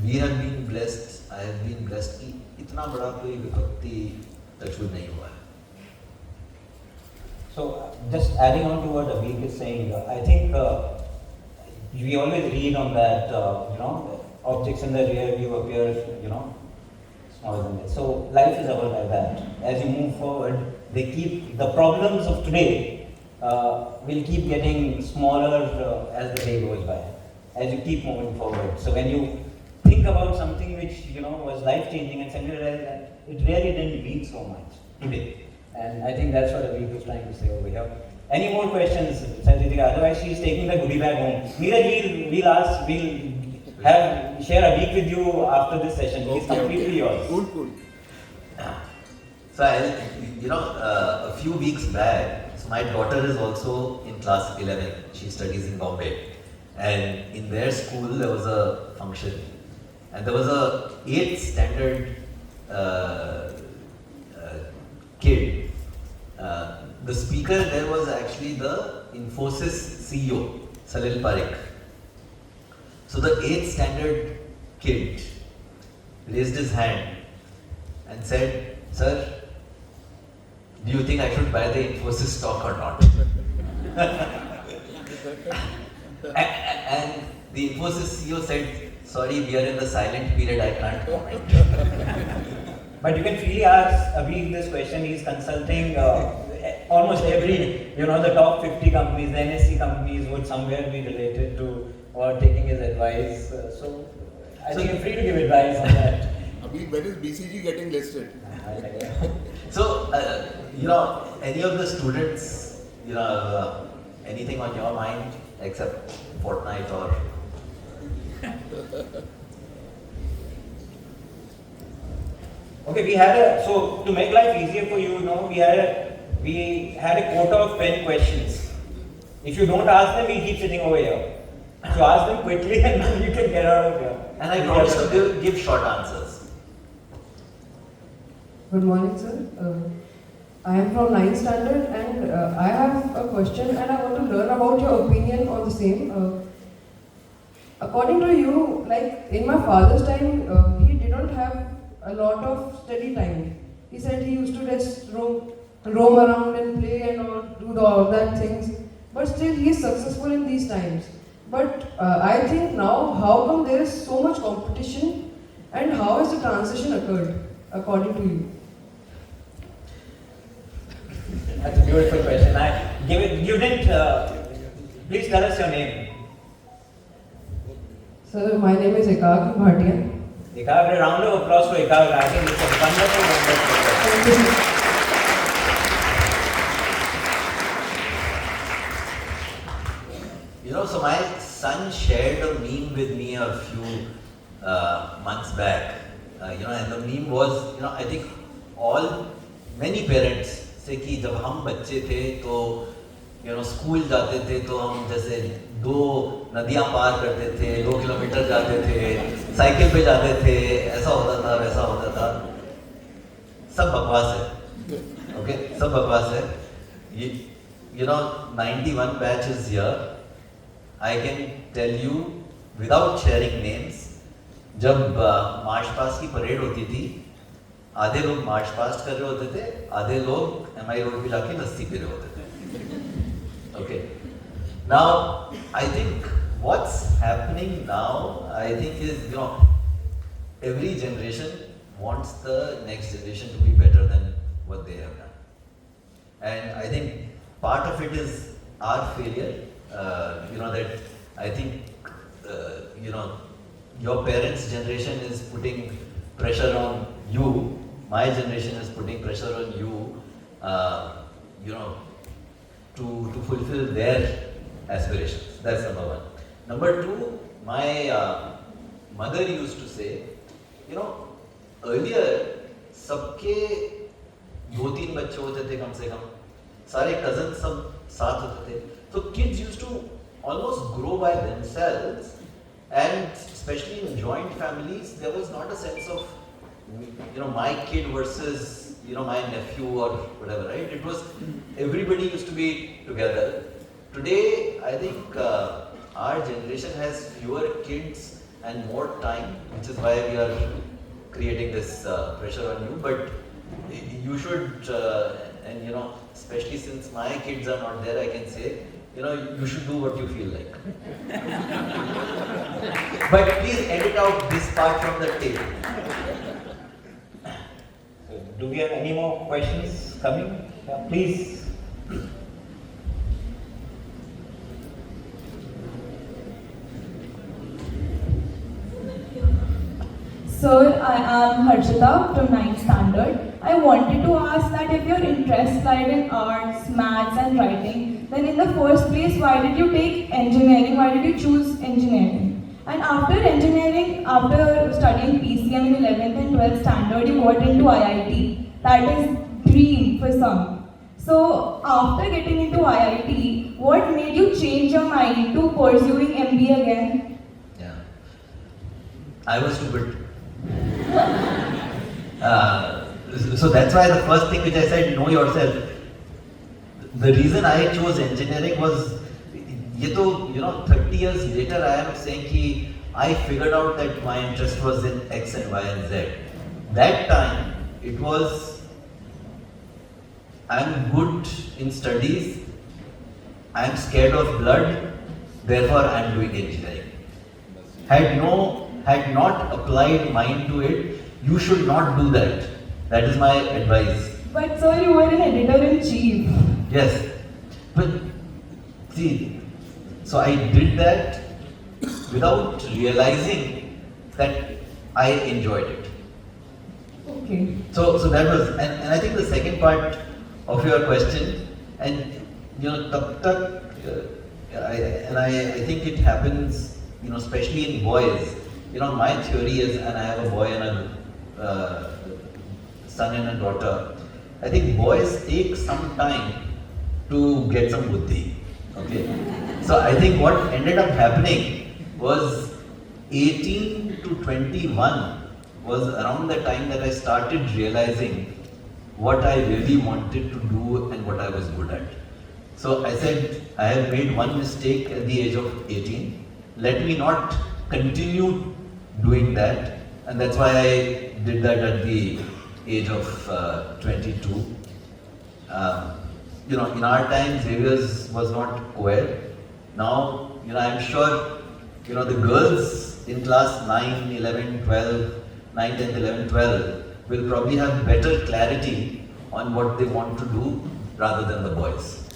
we have been blessed. I have been blessed. इतना बड़ा कोई विपत्ति touchwood नहीं हुआ है. So, just adding on to what Abheek is saying, I think we always read on that, objects in the rear view appear, smaller than this. So, life is ever like that. As you move forward, the problems of today will keep getting smaller as the day goes by, as you keep moving forward. So, when you think about something which, was life-changing and suddenly realize that it really didn't mean so much today. And I think that's what Abheek was trying to say over here. Any more questions, Sanjay? Otherwise, she's taking the goodie bag home. Neeraj, we'll share Abheek with you after this session. He's completely yours. Cool. So, a few weeks back, so my daughter is also in class 11. She studies in Bombay. And in their school, there was a function. And there was a 8th standard kid. The speaker there was actually the Infosys CEO, Salil Parekh. So the 8th standard kid raised his hand and said, "Sir, do you think I should buy the Infosys stock or not?" and the Infosys CEO said, "Sorry, we are in the silent period, I can't comment." But you can freely ask Abheek this question. He's consulting almost every, the top 50 companies, the NSE companies would somewhere be related to or taking his advice. So I think you're free to give advice on that. Abheek, when is BCG getting listed? So, any of the students, anything on your mind except Fortnite or... Okay, so to make life easier for you, we had a quota of 10 questions. If you don't ask them, we'll keep sitting over here. So ask them quickly and then you can get out of here. And I promise to give short answers. Good morning, sir. I am from 9th standard and I have a question and I want to learn about your opinion on the same. According to you, like in my father's time, he didn't have a lot of study time. He said he used to just roam around and play and all that things. But still, he is successful in these times. But I think now, how come there is so much competition and how has the transition occurred, according to you? That's a beautiful question. You didn't. Please tell us your name. Sir, my name is Ekak Bhatia. Ekag, a round of applause for Ekag. I think it's a wonderful, wonderful question. Thank you. You know, so my son shared a meme with me a few months back. And the meme was, I think many parents say कि जब हम बच्चे थे तो school जाते थे तो हम जैसे 2 नदियां पार करते थे, 2 किलोमीटर जाते थे, साइकिल पे जाते थे, ऐसा होता था वैसा होता था. सब बकवास है. Okay, सब बकवास है. 91 batch is here. I can tell you without sharing names, जब मार्च पास्ट की परेड होती थी, आधे लोग मार्च पास्ट कर रहे होते थे, आधे लोग MI रोड पे जाके लस्सी पी रहे होते थे. Okay. Now, I think what's happening now, I think is, every generation wants the next generation to be better than what they have done. And I think part of it is our failure, that I think, your parents' generation is putting pressure on you, my generation is putting pressure on you, to fulfill their aspirations. That's number one. Number two, my mother used to say, earlier, सबके 2-3 बच्चे होते थे कम से कम, सारे cousins सब साथ होते थे. So kids used to almost grow by themselves, and especially in joint families, there was not a sense of, my kid versus, my nephew or whatever, right? It was, everybody used to be together. Today, I think our generation has fewer kids and more time, which is why we are creating this pressure on you. But you should, and especially since my kids are not there, I can say, you should do what you feel like. But please edit out this part from the tape. Do we have any more questions coming? Please. Sir, I am Harshita from 9th standard. I wanted to ask that if your interest lied in arts, maths and writing, then in the first place, why did you take engineering? Why did you choose engineering? And after engineering, after studying PCM in 11th and 12th standard, you got into IIT. That is dream for some. So after getting into IIT, what made you change your mind to pursuing MBA again? Yeah, I was stupid. So that's why the first thing which I said, know yourself. The reason I chose engineering was, 30 years later I am saying कि I figured out that my interest was in X and Y and Z. That time it was, I'm good in studies, I'm scared of blood, therefore I'm doing engineering. Had not applied mind to it, you should not do that. That is my advice. But sir, you were an editor-in-chief. Yes, but see, so I did that without realizing that I enjoyed it. Okay. So that was, and I think the second part of your question, and tab tak, I think it happens, especially in boys. My theory is, and I have a boy and a son and a daughter. I think boys take some time to get some buddhi. Okay. So I think what ended up happening was 18 to 21 was around the time that I started realizing what I really wanted to do and what I was good at. So I said, I have made one mistake at the age of 18. Let me not continue doing that. And that's why I did that at the age of 22. In our time, Xavier's was not co-ed. Now, I'm sure, the girls in class 9, 11, 12, 9, 10, 11, 12 will probably have better clarity on what they want to do rather than the boys.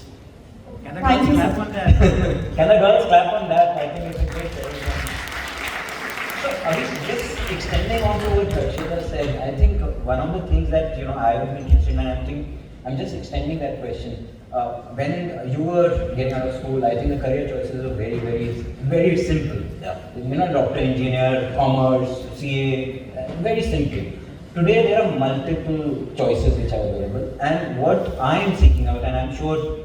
Can the Thank girls you, clap sir. on that? Can the girls clap on that? I think it's a great celebration. So, Abheek, just extending on to what Harshita said, I think one of the things that I have been interested in, and I'm just extending that question. When you were getting out of school, I think the career choices were very, very, very simple. Yeah. Doctor, engineer, commerce, CA, very simple. Today there are multiple choices which are available, and what I am seeking out, and I'm sure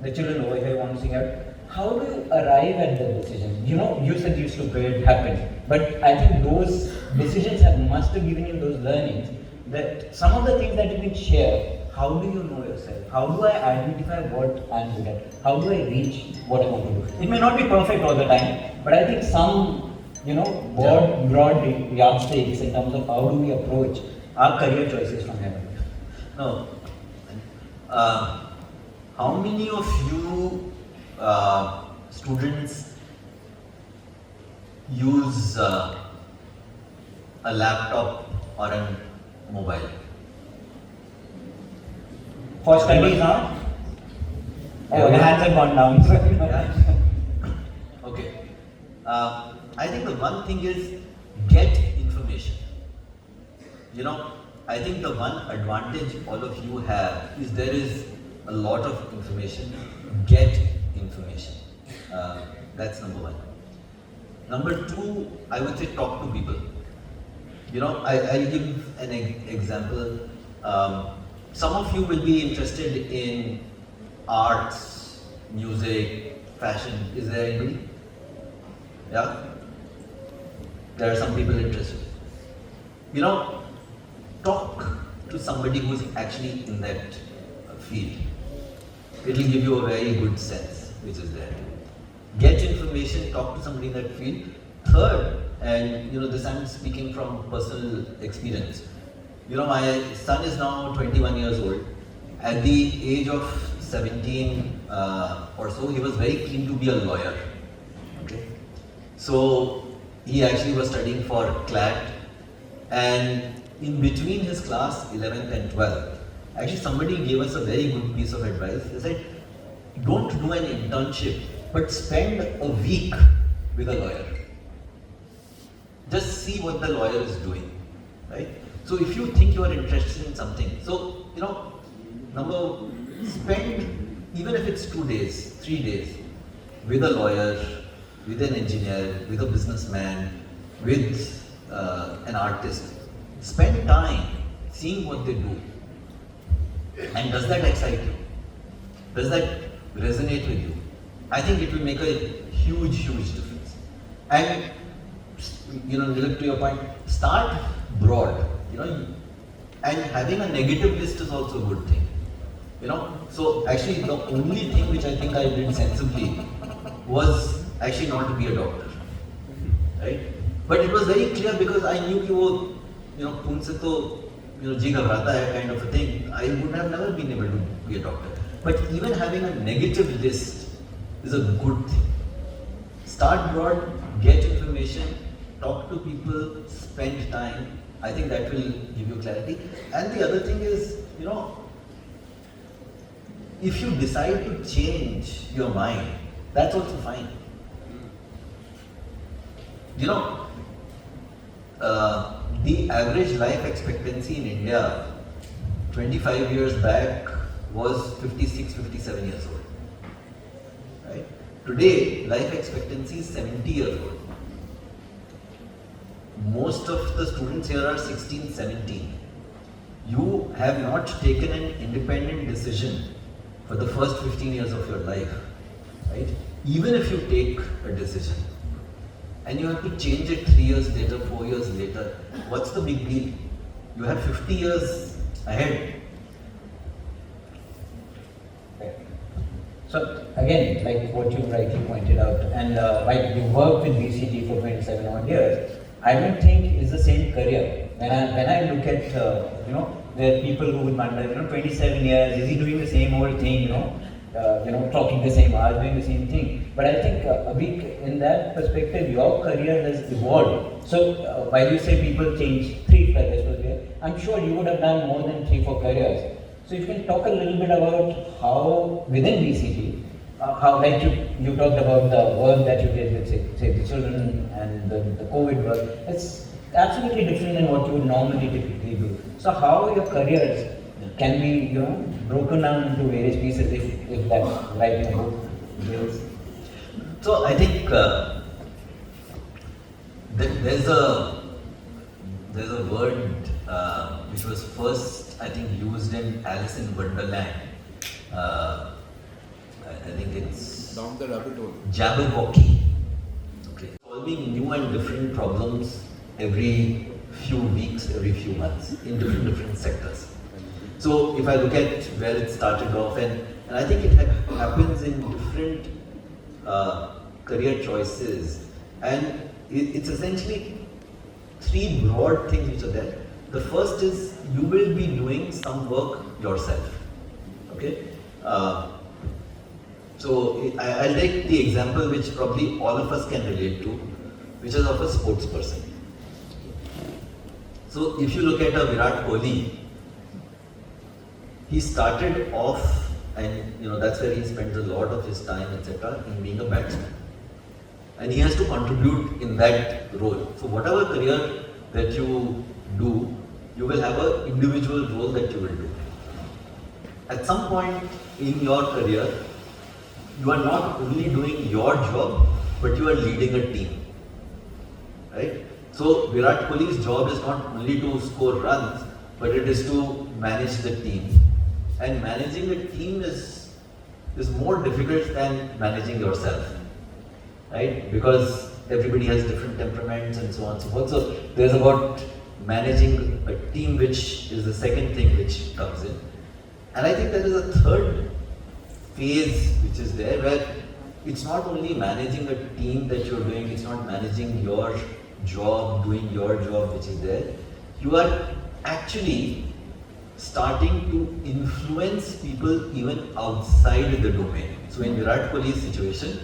the children over here want to seek out, how do you arrive at the decision? You said you used to it happened, but I think those decisions must have given you those learnings. That some of the things that you can share. How do you know yourself? How do I identify what I'm good at? How do I reach what I want to do? It may not be perfect all the time, but I think some, broad yardsticks in terms of how do we approach our career choices from here. No. How many of you students use a laptop or a mobile? For studies, huh? Oh, the hands have gone down. Yeah. Okay. I think the one thing is get information. I think the one advantage all of you have is there is a lot of information. Get information. That's number one. Number two, I would say talk to people. I'll give an example. Some of you will be interested in arts, music, fashion. Is there anybody? Yeah? There are some people interested. Talk to somebody who's actually in that field. It will give you a very good sense which is there. Get information, talk to somebody in that field. Third, and this I'm speaking from personal experience. My son is now 21 years old. At the age of 17 or so, he was very keen to be a lawyer. Okay, so he actually was studying for CLAT, and in between his class 11th and 12th, actually somebody gave us a very good piece of advice. They said, don't do an internship, but spend a week with a lawyer. Just see what the lawyer is doing, right? So if you think you are interested in something, so spend, even if it's 2 days, 3 days, with a lawyer, with an engineer, with a businessman, with an artist. Spend time seeing what they do. And does that excite you? Does that resonate with you? I think it will make a huge, huge difference. And to your point, start broad. And having a negative list is also a good thing. So actually the only thing which I think I did sensibly was actually not to be a doctor, right? But it was very clear because I knew कि वो तुमसे तो जी घबराता है kind of a thing. I would have never been able to be a doctor. But even having a negative list is a good thing. Start broad, get information, talk to people, spend time. I think that will give you clarity. And the other thing is, if you decide to change your mind, that's also fine. The average life expectancy in India 25 years back was 56, 57 years old. Right? Today, life expectancy is 70 years old. Most of the students here are 16, 17. You have not taken an independent decision for the first 15 years of your life, right? Even if you take a decision and you have to change it 3 years later, 4 years later, what's the big deal? You have 50 years ahead. So again, like what you rightly pointed out, and while you worked with BCG for 27 odd years, I don't think it's the same career. When I look at there are people who would wonder, 27 years, is he doing the same old thing, talking the same hours, doing the same thing. But I think Abheek, in that perspective, your career has evolved. So while you say people change 3 careers per year, I'm sure you would have done more than 3-4 careers. So you can talk a little bit about how within BCG, how like you talked about the work that you did with say the children and the COVID work. It's absolutely different than what you would normally typically do. So how your careers can be broken down into various pieces if that writing a book deals. So I think there's a word which was first, I think, used in Alice in Wonderland. I think it's Down the rabbit hole. Jabberwocky. Okay. Solving new and different problems every few weeks, every few months in different sectors. So if I look at where it started off, and I think it happens in different career choices, and it's essentially 3 broad things which are there. The first is you will be doing some work yourself. Okay. So I'll take the example which probably all of us can relate to, which is of a sports person. So if you look at a Virat Kohli, he started off, and that's where he spends a lot of his time, etc., in being a batsman. And he has to contribute in that role. So whatever career that you do, you will have an individual role that you will do. At some point in your career, you are not only doing your job, but you are leading a team. Right? So Virat Kohli's job is not only to score runs, but it is to manage the team. And managing a team is more difficult than managing yourself. Right? Because everybody has different temperaments and so on and so forth. So there's about managing a team, which is the second thing which comes in. And I think there is a third phase which is there, where it's not only managing a team that you're doing, it's not managing your job, doing your job which is there. You are actually starting to influence people even outside the domain. So in Virat Kohli's situation,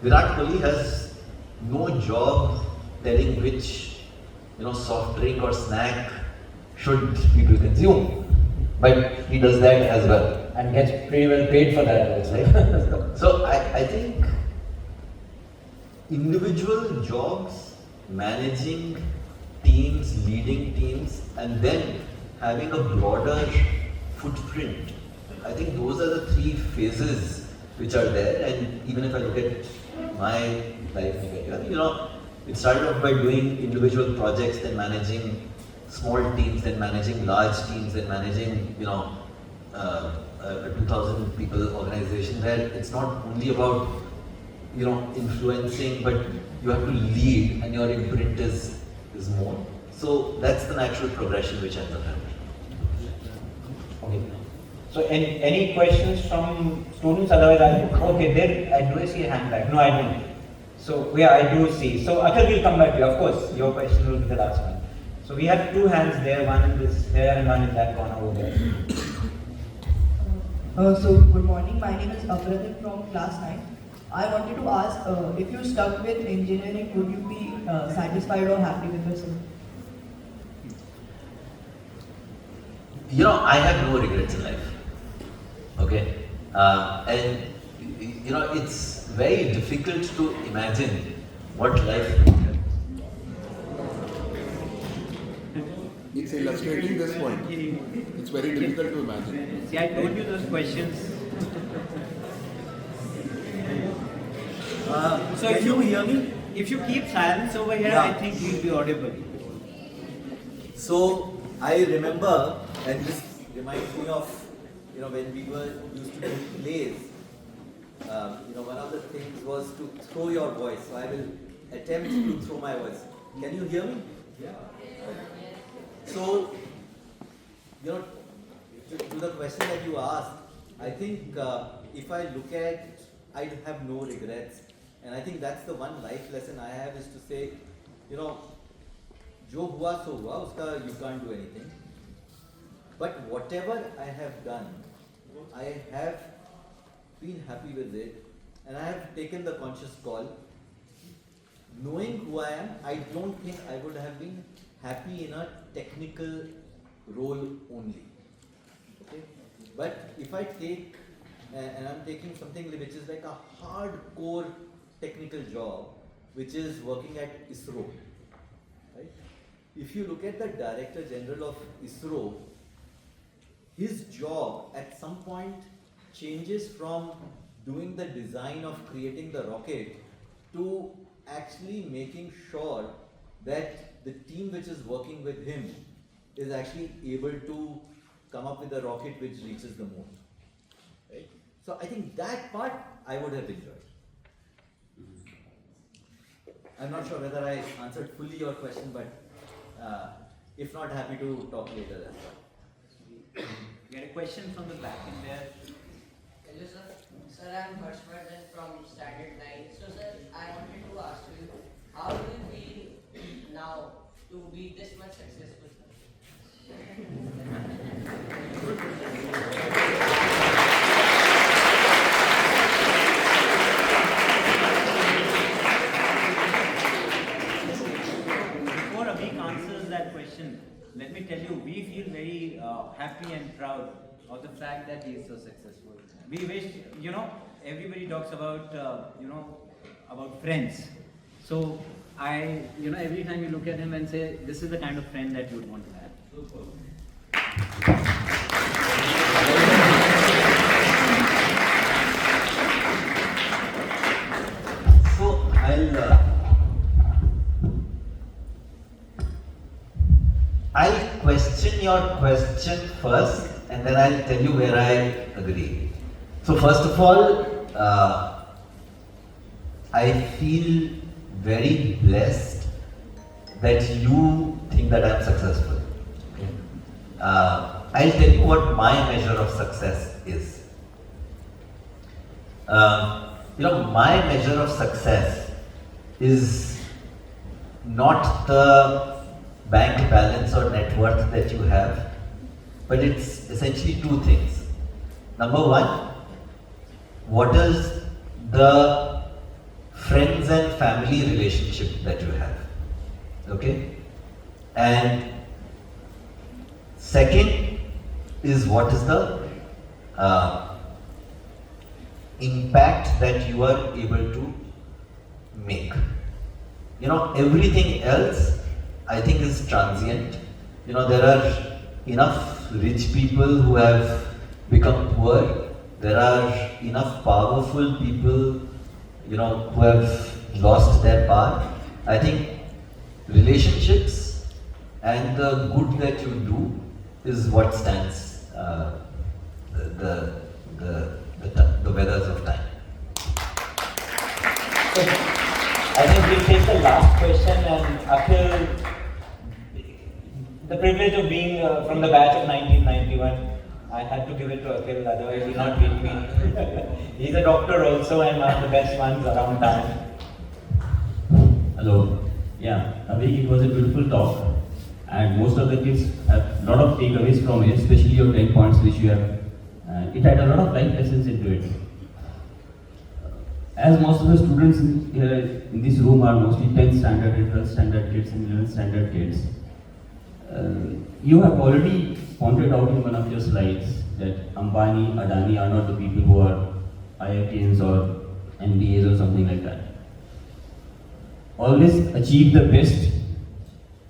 Virat Kohli has no job telling which soft drink or snack should people consume, but he does that as well. And gets pretty well paid for that also. So I think individual jobs, managing teams, leading teams, and then having a broader footprint, I think those are the 3 phases which are there. And even if I look at my life, it started off by doing individual projects, then managing small teams, then managing large teams, then managing a 2,000 people organization, where it's not only about influencing, but you have to lead, and your imprint is more. So that's the natural progression which ends up happening. Okay. So any questions from students? Otherwise, do I see a hand back? No, I don't. So yeah, I do see. So Akhil, will come back to you. Of course, your question will be the last one. So we have 2 hands there, one in this there and one in that corner over there. So good morning, my name is Abheek from class 9. I wanted to ask, if you stuck with engineering, would you be satisfied or happy with yourself? I have no regrets in life. Okay? And it's very difficult to imagine what life would be. It's illustrating this point. It's very difficult to imagine. See, I told you those questions. So if you hear me, if you keep silence over here, I think you'll be audible. So I remember, and this reminds me of when we used to do plays. One of the things was to throw your voice. So I will attempt to throw my voice. Can you hear me? Yeah. So you know, to the question that you asked, I think if I look at, I have no regrets. And I think that's the one life lesson I have, is to say, you know, jo hua so hua, uska you can't do anything. But whatever I have done, I have been happy with it, and I have taken the conscious call. Knowing who I am, I don't think I would have been happy in a technical role only. Okay? But if I take, and I'm taking something which is like a hardcore technical job, which is working at ISRO, right? If you look at the Director General of ISRO, his job at some point changes from doing the design of creating the rocket to actually making sure that the team which is working with him is actually able to come up with a rocket which reaches the moon. Right? So I think that part I would have enjoyed. I'm not sure whether I answered fully your question, but if not, happy to talk later as well. We had a question from the back in there. Hello sir. Sir, I am Harshvardhan from Standard 9. So sir, I wanted to ask you, how do you feel now to be this much successful, Before Abheek answers that question, let me tell you, we feel very happy and proud of the fact that he is so successful. We wish, you know, everybody talks about, about friends. So every time you look at him and say, this is the kind of friend that you would want to have. So I'll question your question first, and then I'll tell you where I agree. So first of all, I feel very blessed that you think that I'm successful. Okay? I'll tell you what my measure of success is. My measure of success is not the bank balance or net worth that you have, but it's essentially two things. Number one, what is the friends and family relationship that you have? Okay? And second is what is the impact that you are able to make. Everything else I think is transient. There are enough rich people who have become poor. There are enough powerful people, who have lost their power. I think relationships and the good that you do is what stands the weathers of time. I think we'll take the last question, and Akhil, the privilege of being from the batch of 1991, I had to give it to Akhil, otherwise he'll not beat me. He's a doctor also and one of the best ones around town. Hello. Yeah, Abheek, it was a beautiful talk, and most of the kids have a lot of takeaways from it, especially your 10 points which you have. It had a lot of life lessons into it. As most of the students in this room are mostly 10th standard and 12th standard kids and 11th standard kids, you have already pointed out in one of your slides that Ambani, Adani are not the people who are IITians or MBAs or something like that. Always achieve the best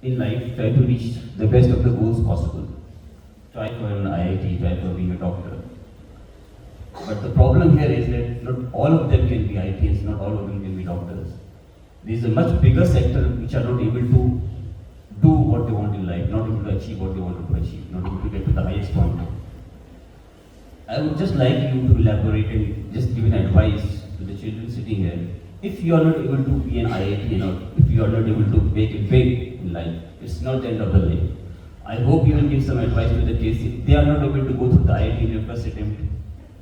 in life, try to reach the best of the goals possible. Try for an IIT, try for being a doctor. But the problem here is that not all of them can be IITians, not all of them can be doctors. There is a much bigger sector which are not able to do what they want in life, not able to achieve what they wanted to achieve, not able to get to the highest point. I would just like you to elaborate and just give an advice to the children sitting here. If you are not able to be an IIT or if you are not able to make it big in life, it's not the end of the day. I hope you will give some advice to the kids. If they are not able to go through the IIT in their first attempt,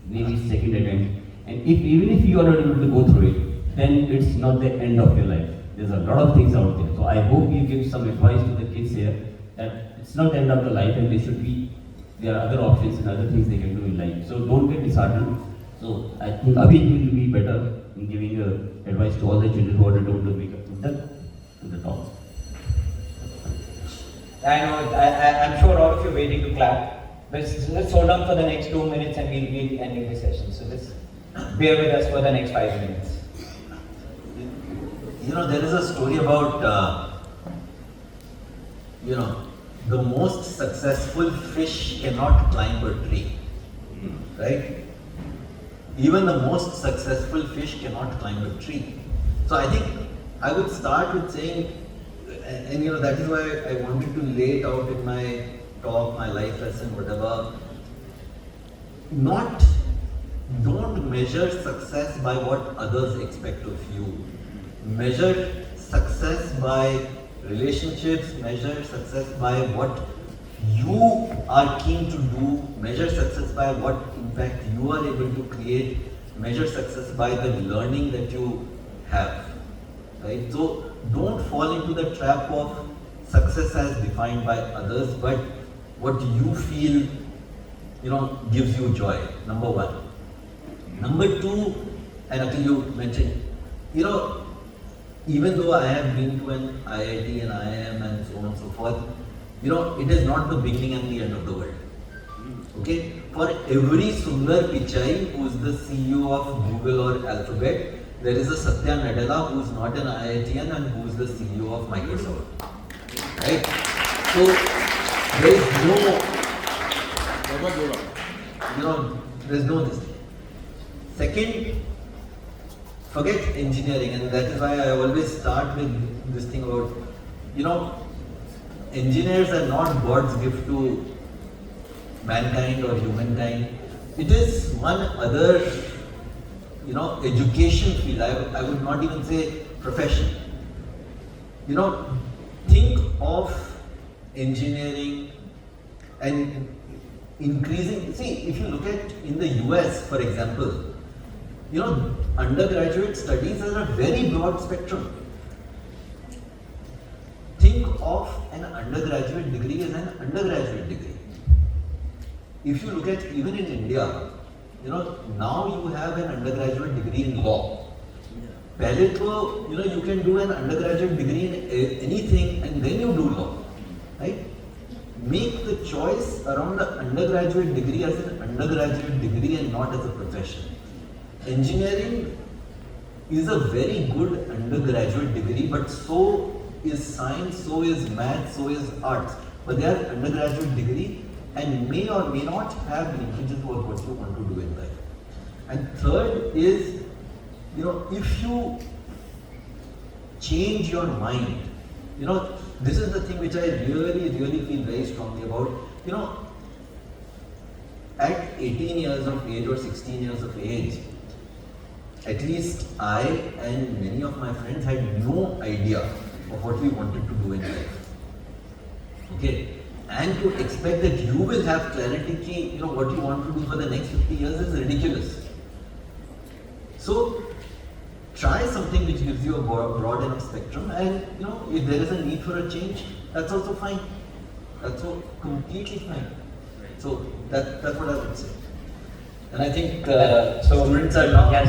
maybe second attempt, and even if you are not able to go through it, then it's not the end of your life. There's a lot of things out there. So I hope you give some advice to the kids here that it's not the end of the life and there are other options and other things they can do in life. So don't get disheartened. So I think Abheek will be better in giving advice to all the children who are determined to the top. I know, I'm sure all of you are waiting to clap. Let's hold on for the next 2 minutes and we'll be ending the session. So just bear with us for the next 5 minutes. You know, there is a story about, the most successful fish cannot climb a tree, right? Even the most successful fish cannot climb a tree. So I think I would start with saying, and that is why I wanted to lay it out in my talk, my life lesson, whatever. Don't measure success by what others expect of you. Measure success by relationships, measure success by what you are keen to do, measure success by what impact you are able to create, measure success by the learning that you have. Right? So don't fall into the trap of success as defined by others, but what you feel, gives you joy. Number one. Number two, and until you mentioned, even though I have been to an IIT and IIM and so on and so forth, it is not the beginning and the end of the world. Okay? For every Sundar Pichai who is the CEO of Google or Alphabet, there is a Satya Nadella who is not an IITian and who is the CEO of Microsoft. Right? So there is there's no this. Second, forget engineering, and that is why I always start with this thing about, engineers are not God's gift to mankind or humankind. It is one other, education field. I would not even say profession. Think of engineering and increasing. See, if you look at in the US, for example, undergraduate studies are a very broad spectrum. Think of an undergraduate degree as an undergraduate degree. If you look at even in India, now you have an undergraduate degree in law. Pehle to, you can do an undergraduate degree in anything and then you do law, right? Make the choice around the undergraduate degree as an undergraduate degree and not as a profession. Engineering is a very good undergraduate degree, but so is science, so is math, so is arts. But they are undergraduate degree and may or may not have linkages for what you want to do in life. And third is, if you change your mind, this is the thing which I really, really feel very strongly about. At 18 years of age or 16 years of age, at least I and many of my friends had no idea of what we wanted to do in life. Okay? And to expect that you will have clarity, what you want to do for the next 50 years is ridiculous. So, try something which gives you a broad enough spectrum, and if there is a need for a change, that's also fine. That's so completely fine. So that's what I would say. And I think students are now. Yes,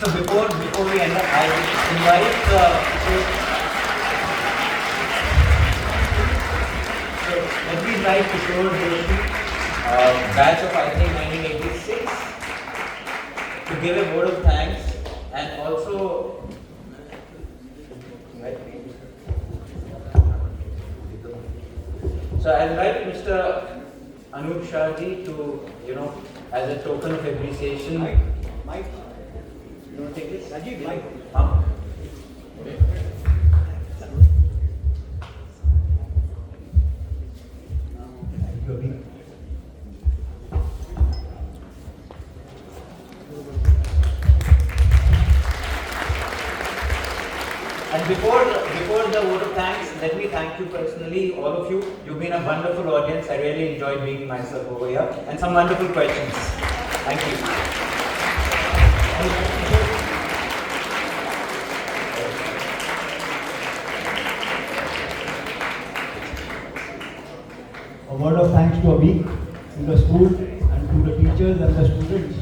so before we end up, I invite. So let me invite Kishore Joshi, batch of I think 1986, to give a word of thanks. And also, so I invite Mr. Anup Shahji to, as a token of appreciation. Mike. You want to take this? Rajiv, Mike. Thank you, Abheek. And before the vote of thanks, let me thank you personally, all of you. You've been a wonderful audience. I really enjoyed being myself over here, and some wonderful questions. Thank you. A word of thanks to Abheek, to the school, and to the teachers and the students.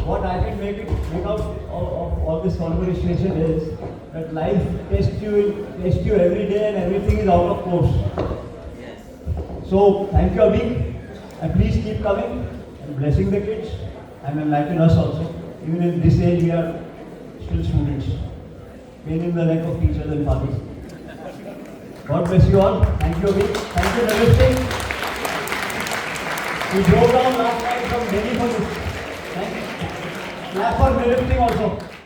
What I can make out of all this conversation is that life tests you every day and everything is out of course. So thank you, Abheek, and please keep coming and blessing the kids and enlighten us also. Even in this age, we are still students. Pain in the neck of teachers and fathers. God bless you all. Thank you, Abheek. Thank you, Naresh Singh. We drove down last night from Delhi for this. Thank you. Clap for Naresh Singh also.